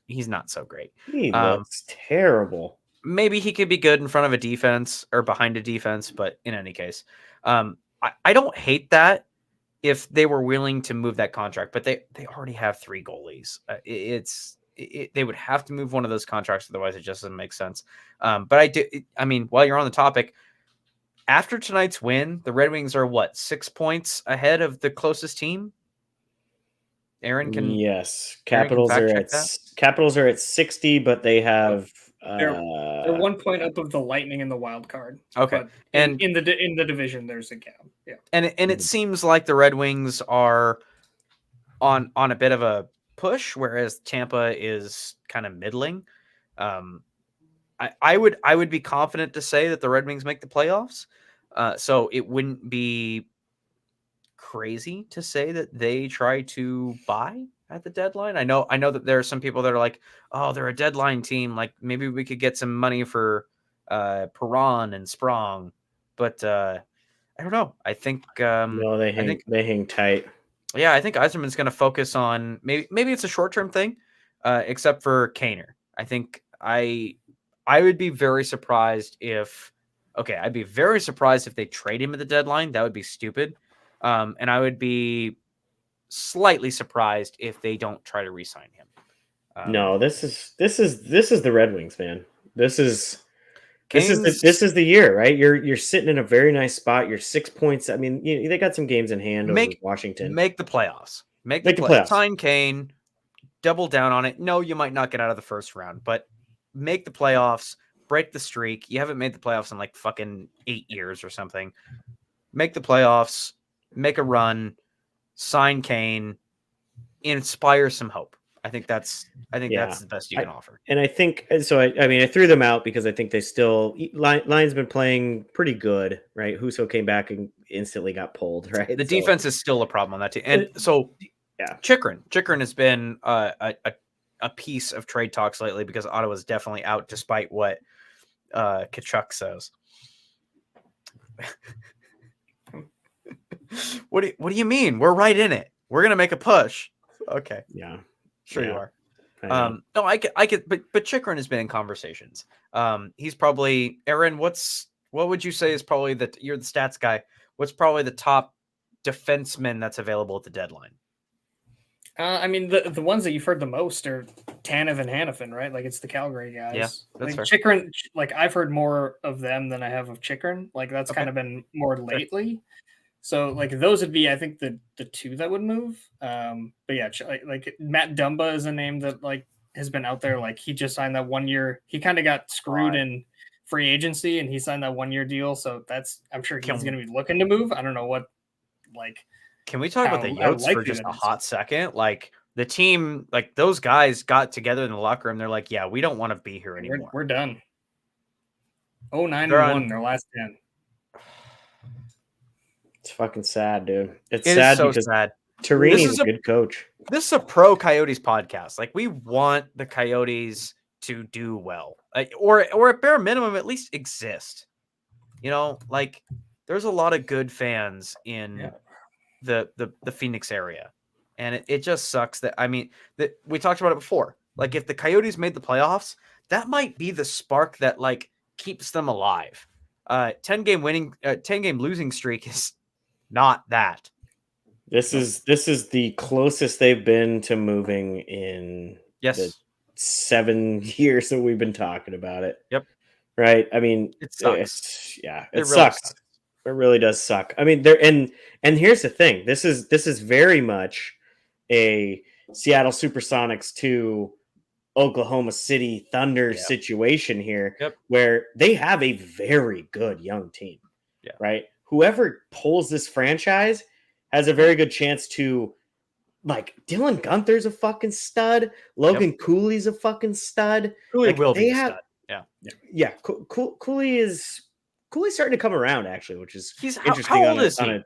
he's not so great. He looks terrible. Maybe he could be good in front of a defense or behind a defense, but in any case, I don't hate that. If they were willing to move that contract, but they already have 3 goalies. They would have to move one of those contracts. Otherwise it just doesn't make sense. But while you're on the topic, after tonight's win, the Red Wings are 6 points ahead of the closest team. Aaron can. Yes. Capitals are at 60, but they have, they're 1 point up of the Lightning in the wild card. Okay, and in the division, there's a gap. Yeah, and it seems like the Red Wings are on a bit of a push, whereas Tampa is kind of middling. I would be confident to say that the Red Wings make the playoffs. So it wouldn't be crazy to say that they try to buy at the deadline. I know that there are some people that are like, oh, they're a deadline team. Like maybe we could get some money for Perron and Sprong, but I don't know. I think no, they hang tight. Yeah, I think Yzerman's going to focus on maybe it's a short-term thing, except for Kaner. I think I would be very surprised if they trade him at the deadline. That would be stupid. And I would be slightly surprised if they don't try to re-sign him. No, this is the Red Wings, man. This is the year, right? You're sitting in a very nice spot. You're 6 points. I mean, they got some games in hand over Washington. Make the playoffs. Make the playoffs. Sign Kane. Double down on it. No, you might not get out of the first round, but make the playoffs. Break the streak. You haven't made the playoffs in like fucking 8 years or something. Make the playoffs. Make a run. Sign Kane. Inspire some hope. I think that's the best you can offer. And I think so. I threw them out because I think they still Line's been playing pretty good, right? Husso came back and instantly got pulled, right? The defense is still a problem on that team, and so yeah, Chikrin has been a piece of trade talks lately because Ottawa's definitely out, despite what Kachuk says. What do you mean? We're right in it. We're gonna make a push. Okay. Yeah. Sure you are. No, I could, but Chikrin has been in conversations. He's probably Aaron. What would you say is probably you're the stats guy? What's probably the top defenseman that's available at the deadline? The ones that you've heard the most are Tanev and Hanifin, right? Like it's the Calgary guys. Yeah, that's fair. Chikrin, like I've heard more of them than I have of Chikrin. Like that's kind of been more lately. So like those would be, I think, the 2 that would move. But yeah, like Matt Dumba is a name that like has been out there. Like he just signed that 1 year. He kind of got screwed in free agency, and he signed that 1 year deal. So I'm sure he's going to be looking to move. I don't know what like. Can we talk about the Yotes for just a hot second? Like the team, like those guys got together in the locker room. They're like, yeah, we don't want to be here anymore. We're done. 9-1, their last 10. It's fucking sad, dude. It sad because sad. Torini's a good coach. This is a pro Coyotes podcast. Like we want the Coyotes to do well, or at bare minimum, at least exist. Like there's a lot of good fans in the Phoenix area, and it just sucks that we talked about it before. Like if the Coyotes made the playoffs, that might be the spark that like keeps them alive. 10-game losing streak is not that. This is the closest they've been to moving in the 7 years that we've been talking about it. Yep. right? I mean, It sucks. It really sucks. It really does suck. I mean, and here's the thing. This is very much a Seattle Supersonics to Oklahoma City Thunder situation here, where they have a very good young team. Yeah. Right. Whoever pulls this franchise has a very good chance to, like, Dylan Gunther's a fucking stud. Logan Cooley's a fucking stud. Cooley like, will they be a have, stud. Yeah. Cooley's starting to come around, actually, which is interesting. How old is he? On a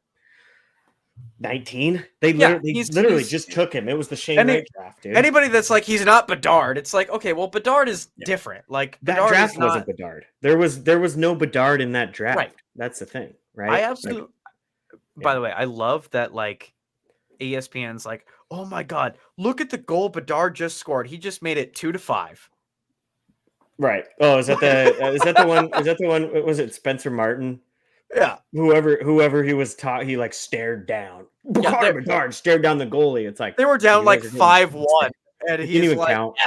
19. They literally just took him. It was the Shane Wright draft, dude. Anybody that's like he's not Bedard, it's like, okay, well, Bedard is different. Like that Bedard draft wasn't Bedard. There was no Bedard in that draft. Right. That's the thing, right? I absolutely. By the way, I love that. Like ESPN's like, oh my god, look at the goal Bedard just scored. He just made it 2-5. Right. Oh, is that the one? Is that the one? Was it Spencer Martin? Yeah. Whoever he was taught, he like stared down. Bedard stared down the goalie. It's like they were down like 5-1, and he didn't even like, count.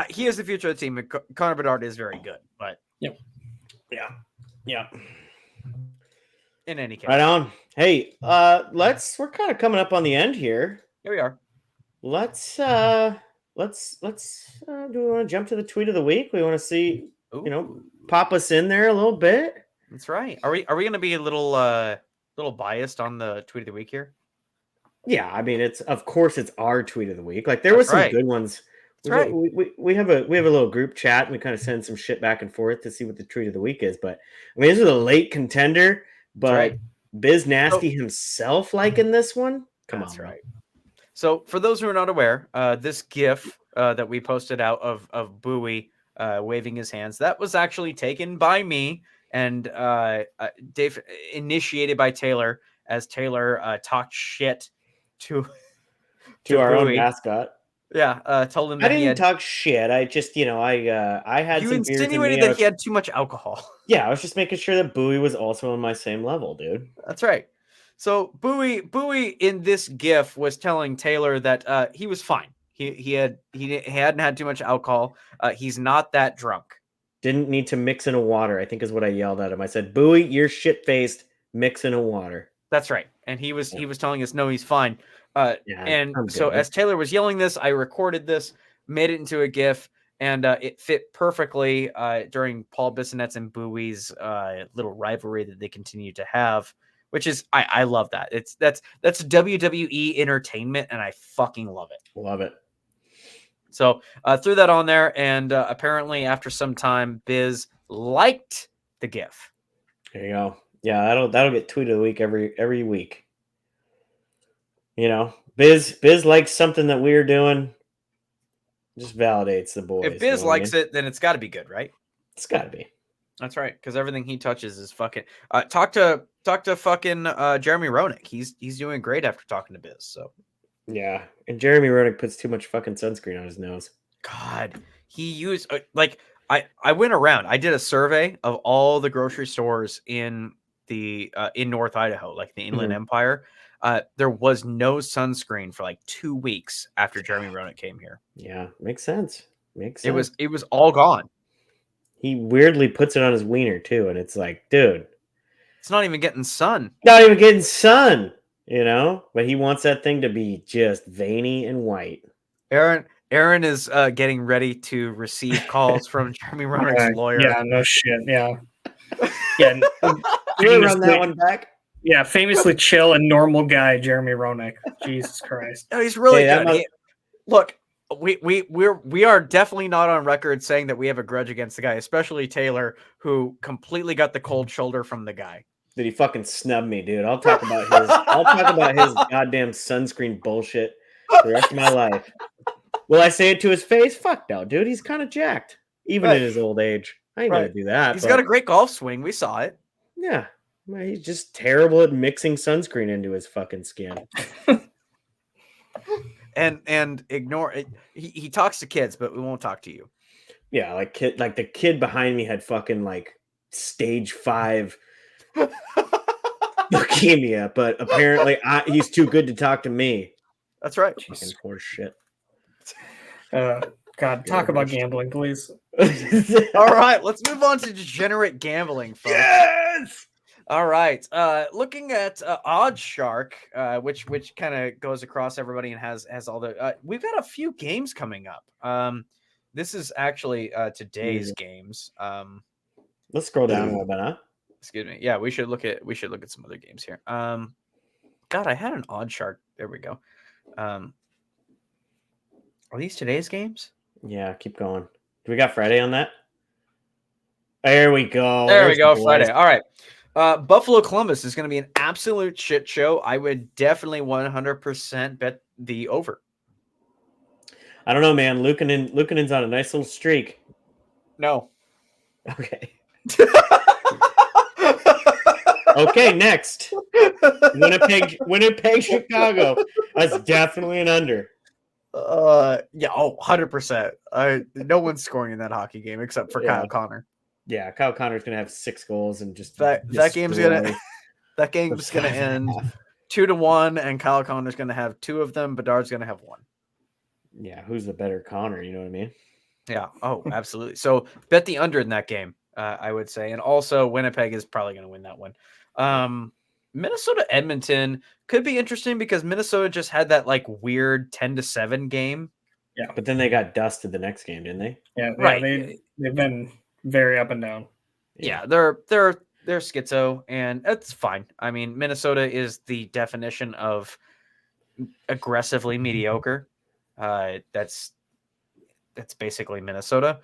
He is the future of the team. Connor Bedard is very good, but yeah. In any case, right on. Hey, we're kind of coming up on the end here. Here we are. Let's do we want to jump to the tweet of the week? We want to see, pop us in there a little bit. That's right. Are we going to be a little biased on the tweet of the week here? Yeah, I mean, of course it's our tweet of the week. Like there was some good ones. That's right. We have a little group chat and we kind of send some shit back and forth to see what the tweet of the week is. But I mean, this is a late contender, but Biz Nasty himself liking this one. Come on, right. So for those who are not aware, this GIF that we posted out of Bowie waving his hands, that was actually taken by me and Dave, initiated by Taylor, as Taylor talked shit to our Bowie. own mascot. Yeah, told him that I didn't talk shit. I just, I had you some insinuated beers that he had too much alcohol. Yeah, I was just making sure that Bowie was also on my same level, dude. That's right. So Bowie in this GIF was telling Taylor that he was fine. He hadn't had too much alcohol. He's not that drunk. Didn't need to mix in a water, I think is what I yelled at him. I said, Bowie, you're shit-faced. Mix in a water. That's right. And he was telling us, no, he's fine. So as Taylor was yelling this, I recorded this, made it into a GIF, and it fit perfectly during Paul Bissonnette's and Bowie's little rivalry that they continue to have, which is I love that. That's WWE entertainment, and I fucking love it. Love it. So threw that on there, and apparently after some time, Biz liked the GIF. There you go. Yeah, that'll get tweet of the week every week. Biz likes something that we're doing. Just validates the boys. If Biz likes it, then it's got to be good, right? It's got to be. That's right, because everything he touches is fucking. Talk to fucking Jeremy Roenick. He's doing great after talking to Biz. So yeah, and Jeremy Roenick puts too much fucking sunscreen on his nose. God, he used I went around. I did a survey of all the grocery stores in the in North Idaho, like the Inland Empire. There was no sunscreen for like 2 weeks after Jeremy Roenick came here. Yeah, makes sense. It was all gone. He weirdly puts it on his wiener too, and it's like, dude, it's not even getting sun. Not even getting sun, But he wants that thing to be just veiny and white. Aaron is getting ready to receive calls from Jeremy Roenick's lawyer. Yeah, no shit. Yeah. Yeah. You run that one back? Yeah, famously chill and normal guy, Jeremy Roenick. Jesus Christ. No, he's really good. Look, we are definitely not on record saying that we have a grudge against the guy, especially Taylor, who completely got the cold shoulder from the guy. Did he fucking snub me, dude? I'll talk about his goddamn sunscreen bullshit for the rest of my life. Will I say it to his face? Fuck no, dude. He's kind of jacked, even in his old age. I ain't gonna do that. He's got a great golf swing. We saw it. Yeah. He's just terrible at mixing sunscreen into his fucking skin. and ignore it. He talks to kids, but we won't talk to you. Yeah, like the kid behind me had fucking like stage 5 leukemia, but apparently he's too good to talk to me. That's right. Fucking horse shit. God, talk about gambling, please. All right, let's move on to degenerate gambling, folks. Yes. All right, looking at Odd Shark, which kind of goes across everybody and has all the. We've got a few games coming up. This is actually today's games. Let's scroll down a little bit, huh? Excuse me. Yeah, we should look at some other games here. God, I had an Odd Shark. There we go. Are these today's games? Yeah, keep going. Do we got Friday on that? There we go. There we go, Friday. All right. Buffalo Columbus is going to be an absolute shit show. I would definitely 100% bet the over. I don't know, man. Luukkonen's on a nice little streak. No. Okay. Okay, next. Winnipeg, Chicago. That's definitely an under. Yeah, 100%. No one's scoring in that hockey game except for Kyle Connor. Yeah, Kyle Connor's gonna have 6 goals and just that game's gonna end 2-1, and Kyle Connor's gonna have 2 of them. Bedard's gonna have 1. Yeah, who's the better Connor? You know what I mean? Yeah. Oh, absolutely. So bet the under in that game, I would say, and also Winnipeg is probably gonna win that one. Minnesota Edmonton could be interesting because Minnesota just had that like weird 10-7 game. Yeah, but then they got dusted the next game, didn't they? Yeah, right. They've been very up and down. Yeah, they're schizo, and it's fine. I mean, Minnesota is the definition of aggressively mediocre. That's basically Minnesota.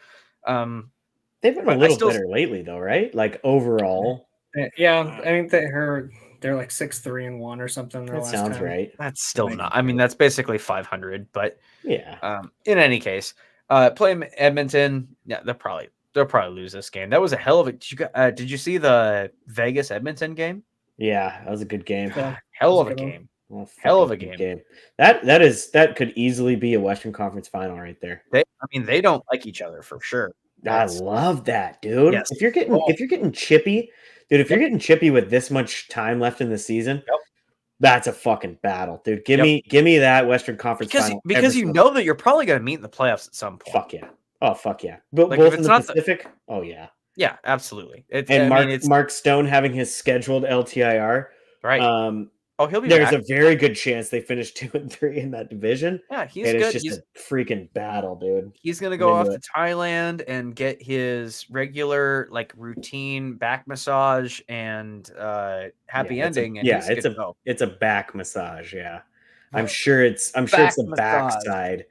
They've been a little better lately, though, right? Like overall. Yeah, I mean they're like 6-3-1 or something. That sounds right. That's still not. I mean, that's basically 500. But yeah. In any case, playing Edmonton, yeah, they'll probably lose this game. That was a hell of a. Did you see the Vegas Edmonton game? Yeah, that was a good game. Hell of a game. Hell of a game. That could easily be a Western Conference final right there. They don't like each other for sure. I love that, dude. Yes. If you're getting chippy, dude, if you're getting chippy with this much time left in the season, that's a fucking battle, dude. Give me that Western Conference final. Because you know that you're probably going to meet in the playoffs at some point. Fuck yeah. Oh, fuck yeah. But like both in the Pacific? Oh, yeah. Yeah, absolutely. Mark Stone having his scheduled LTIR. Right. He'll be There's back. a very good chance they finish 2 and 3 in that division. Yeah, he's good. It's just a freaking battle, dude. He's gonna go off to Thailand and get his regular, like, routine back massage and happy ending. It's a back massage. Yeah, I'm sure it's the backside.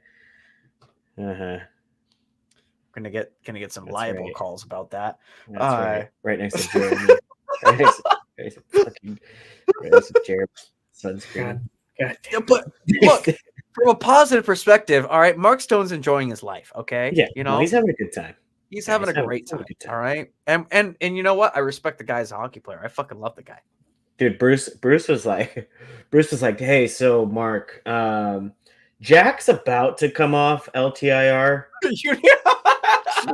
Gonna get some libel calls about that. That's right. Right next to Jeremy. right next to Jeremy. Sunscreen. God. But look, from a positive perspective, all right, Mark Stone's enjoying his life. Okay. Yeah. He's having a good time. He's having a great time. All right. And you know what? I respect the guy as a hockey player. I fucking love the guy. Dude, Bruce was like, hey, so Mark, Jack's about to come off LTIR.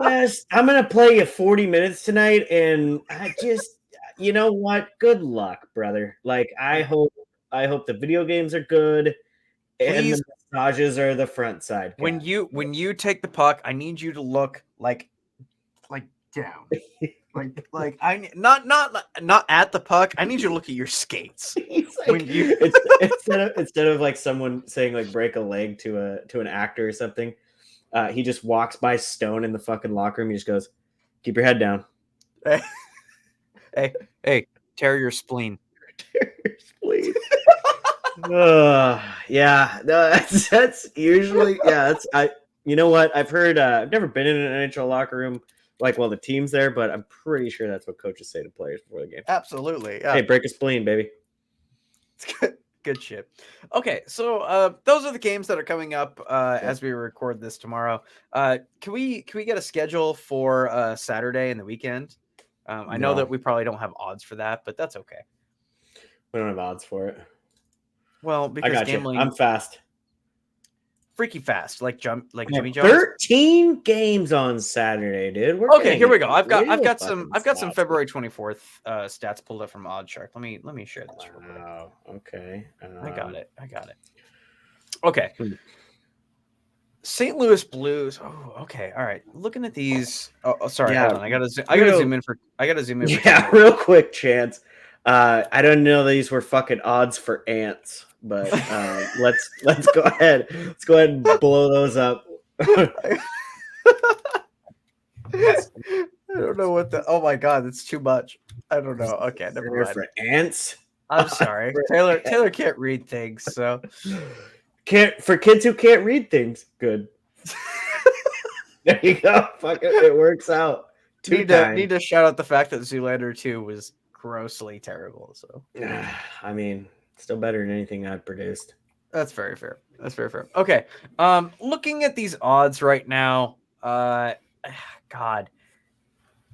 Yes, I'm gonna play you 40 minutes tonight, and I just, you know what? Good luck, brother. Like, I hope the video games are good, and the massages are the front side. When you take the puck, I need you to look like down, like I not at the puck. I need you to look at your skates. Like, when you instead of like someone saying like break a leg to an actor or something, he just walks by Stone in the fucking locker room. He just goes, "Keep your head down." Hey, tear your spleen. Tear your spleen. Yeah, no, that's usually you know what? I've heard. I've never been in an NHL locker room the team's there, but I'm pretty sure that's what coaches say to players before the game. Absolutely. Yeah. Hey, break a spleen, baby. It's good. Good shit. Okay, so those are the games that are coming up as we record this tomorrow. Can we get a schedule for Saturday and the weekend? I know that we probably don't have odds for that, but that's okay. We don't have odds for it. Well, because gambling, I'm fast. Freaky fast, like Jimmy Jones. 13 games on Saturday, dude. Okay, here we go. I've got some February 24th stats pulled up from OddsShark. Let me share this real quick. Wow. Okay. I got it. Okay. St. Louis Blues. Oh, okay. All right. Looking at these. Oh, sorry. Yeah. Hold on. I gotta zoom in for. Yeah, real quick, Chance. I don't know these were fucking odds for ants, but let's go ahead. Let's go ahead and blow those up. I don't know what the. Oh my god, that's too much. I don't know. Okay, never mind. For ants. I'm sorry. Taylor can't read things, so for kids who can't read things. Good. There you go. Fuck it. It works out. Need to shout out the fact that Zoolander 2 was grossly terrible. So I mean, still better than anything I've produced. That's very fair. Okay. Looking at these odds right now, God,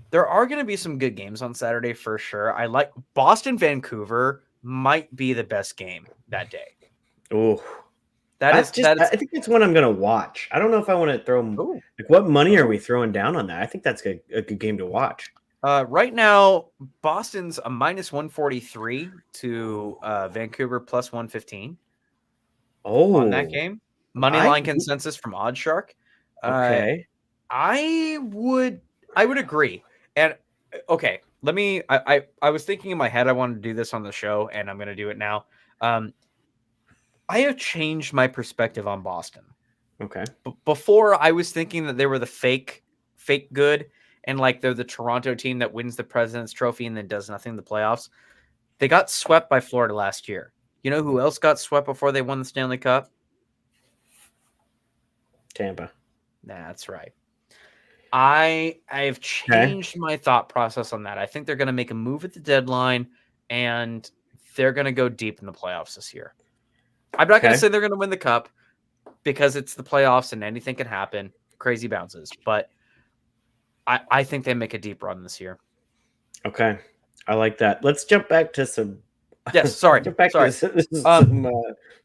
there are going to be some good games on Saturday for sure. I like Boston, Vancouver might be the best game that day. Oh, I think that's one I'm going to watch. I don't know if I want to throw. Like, what money are we throwing down on that? I think that's a good game to watch. Right now, Boston's a -143 to Vancouver +115. Oh, on that game. Moneyline consensus from OddsShark. Okay. I would agree. And okay, let me. I was thinking in my head I wanted to do this on the show, and I'm going to do it now. I have changed my perspective on Boston. Okay. Before I was thinking that they were the fake good, and like they're the Toronto team that wins the President's Trophy and then does nothing in the playoffs. They got swept by Florida last year. You know who else got swept before they won the Stanley Cup? Tampa. That's right. I've changed my thought process on that. I think they're going to make a move at the deadline, and they're going to go deep in the playoffs this year. I'm not going to say they're going to win the Cup because it's the playoffs and anything can happen. Crazy bounces. But I think they make a deep run this year. Okay. I like that. Let's jump back to some. Yes, sorry. This is some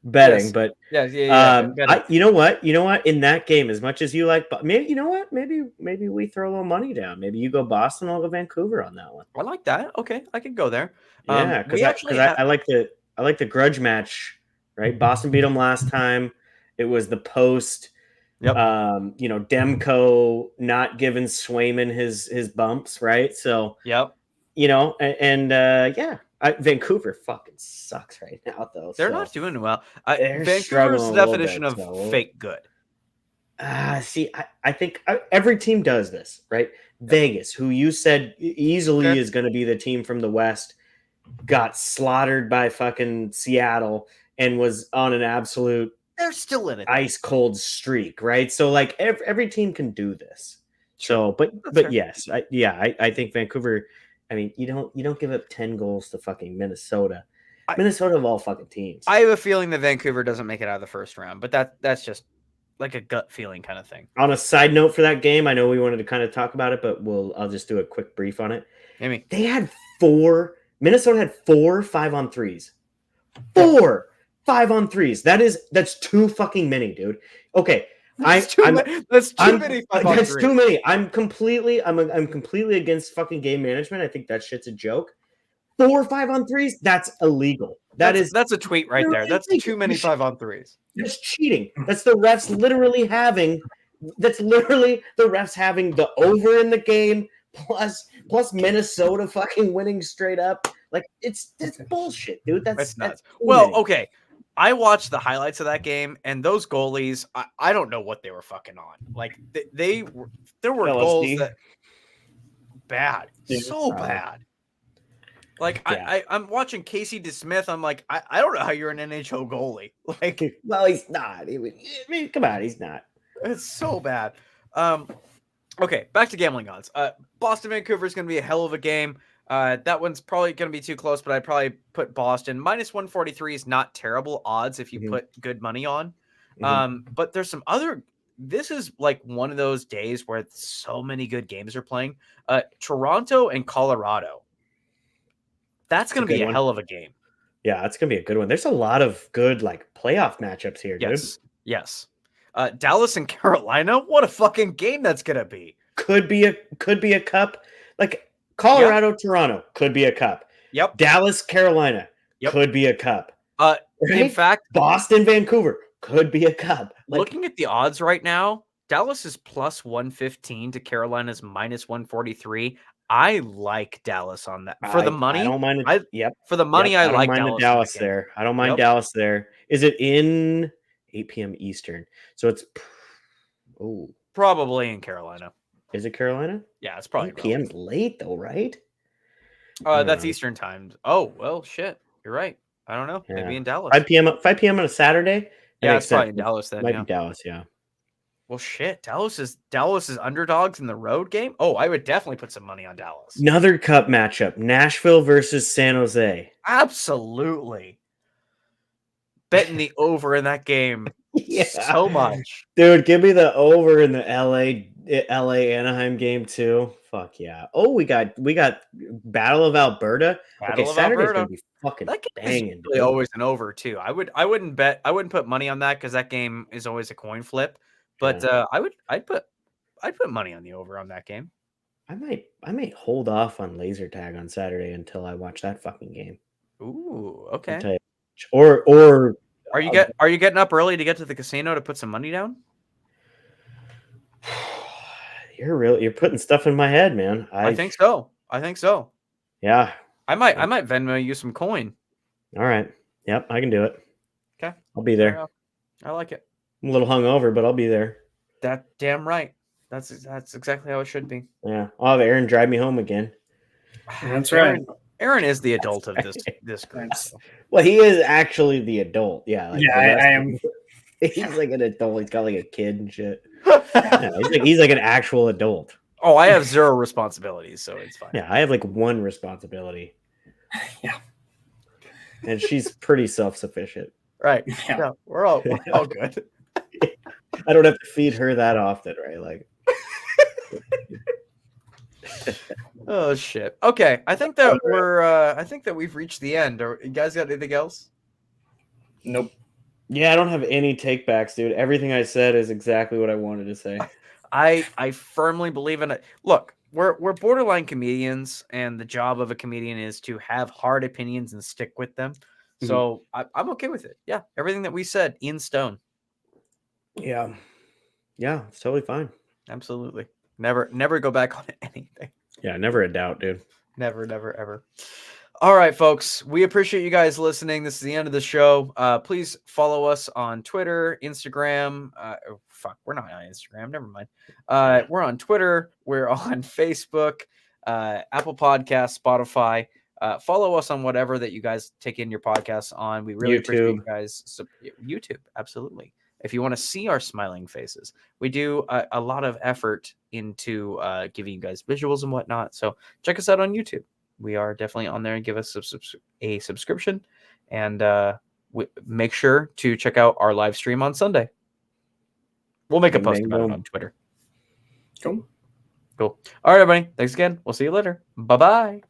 betting, yes. but betting. You know what? In that game, as much as you like, maybe you know what? Maybe we throw a little money down. Maybe you go Boston, I'll go Vancouver on that one. I like that. Okay, I could go there. Yeah, because I like the grudge match. Right, Boston beat them last time. It was the post. Yep. Demko not giving Swayman his bumps. Right. So. Yep. Vancouver fucking sucks right now, though. They're not doing well. Vancouver's the definition of fake good. See, I think every team does this, right? Vegas, who you said easily is going to be the team from the West, got slaughtered by fucking Seattle and was on an absolute they're still in it ice cold streak, right? So like every team can do this. So, but yes, I think Vancouver. I mean, you don't give up 10 goals to fucking Minnesota. Minnesota of all fucking teams. I have a feeling that Vancouver doesn't make it out of the first round, but that's just like a gut feeling kind of thing. On a side note for that game, I know we wanted to kind of talk about it, but I'll just do a quick brief on it. They had Minnesota had 4 5-on-3s. 4 5-on-3s. That's too fucking many, dude. Okay. That's too many. That's too many. I'm completely against fucking game management. I think that shit's a joke. 4 5-on-3s, that's illegal. That's a tweet right there. That's too many 5-on-3s. That's cheating. That's the refs literally having the over in the game plus Minnesota fucking winning straight up. Like that's bullshit, dude. That's nuts. Well, okay. I watched the highlights of that game, and those goalies, I don't know what they were fucking on. Like, there were goals that bad. So bad. Like, I'm watching Casey DeSmith. I'm like, I don't know how you're an NHL goalie. Like, well, he's not. Come on, he's not. It's so bad. Okay, back to gambling odds. Boston, Vancouver is going to be a hell of a game. That one's probably going to be too close, but I'd probably put Boston. -143 is not terrible odds if you put good money on. But there's some other. This is like one of those days where so many good games are playing. Toronto and Colorado. That's going to be a hell of a game. Yeah, that's going to be a good one. There's a lot of good like playoff matchups here, dude. Yes. Dallas and Carolina. What a fucking game that's going to be. Could be a cup. Like Colorado, Toronto could be a cup. Yep. Dallas, Carolina could be a cup. In fact, Boston, Vancouver Could be a cup. Like, looking at the odds right now, Dallas is plus 115 to Carolina's minus 143. I like Dallas on that for the money. I don't mind it. Yep. For the money, Yep, I don't like mind Dallas. The Dallas there. I don't mind Yep. Dallas there. Is it in 8 p.m. Eastern? So it's probably in Carolina. Is it Carolina? Yeah, it's probably 8 p.m. is late though, right? That's Eastern time. Oh well, shit. You're right. I don't know. Yeah. Maybe in Dallas. 5 p.m. on a Saturday. Yeah, it's probably in Dallas then. Might be Dallas. Yeah. Well, shit. Dallas is underdogs in the road game. Oh, I would definitely put some money on Dallas. Another cup matchup: Nashville versus San Jose. Absolutely. Betting the over in that game so much. Dude, give me the over in the LA Anaheim game too. Fuck yeah. Oh, we got Battle of Alberta. Saturday's gonna be fucking banging. Really always an over too. I wouldn't put money on that because that game is always a coin flip. But I'd put money on the over on that game. I might hold off on laser tag on Saturday until I watch that fucking game. Ooh, okay. Or are you getting up early to get to the casino to put some money down? You're putting stuff in my head, man. I think so. Yeah. I might Venmo you some coin. All right. Yep, I can do it. Okay. I'll be there. I like it. I'm a little hungover, but I'll be there. That damn right. That's exactly how it should be. Yeah. I'll have Aaron drive me home again. That's right. Aaron is the adult of this group. Well, he is actually the adult. Yeah. I am. He's like an adult. He's got like a kid and shit. He's like an actual adult. Oh, I have zero responsibilities, so it's fine. Yeah, I have like one responsibility. Yeah. And she's pretty self-sufficient. Right. Yeah. We're all good. I don't have to feed her that often, right? Like oh shit. Okay. I think that we've reached the end. You guys got anything else? Nope. Yeah, I don't have any takebacks, dude. Everything I said is exactly what I wanted to say. I firmly believe in it. Look, we're borderline comedians, and the job of a comedian is to have hard opinions and stick with them. Mm-hmm. So I'm okay with it. Yeah, everything that we said in stone. Yeah, it's totally fine. Absolutely. Never go back on anything. Yeah, never a doubt, dude. Never, ever. All right, folks. We appreciate you guys listening. This is the end of the show. Please follow us on Twitter, Instagram. We're not on Instagram. Never mind. We're on Twitter. We're on Facebook, Apple Podcasts, Spotify. Follow us on whatever that you guys take in your podcasts on. We really appreciate you guys. YouTube, absolutely. If you want to see our smiling faces, we do a lot of effort into giving you guys visuals and whatnot. So check us out on YouTube. We are definitely on there, and give us a subscription, and make sure to check out our live stream on Sunday. We'll make a post about it on Twitter. Cool. All right, everybody. Thanks again. We'll see you later. Bye-bye.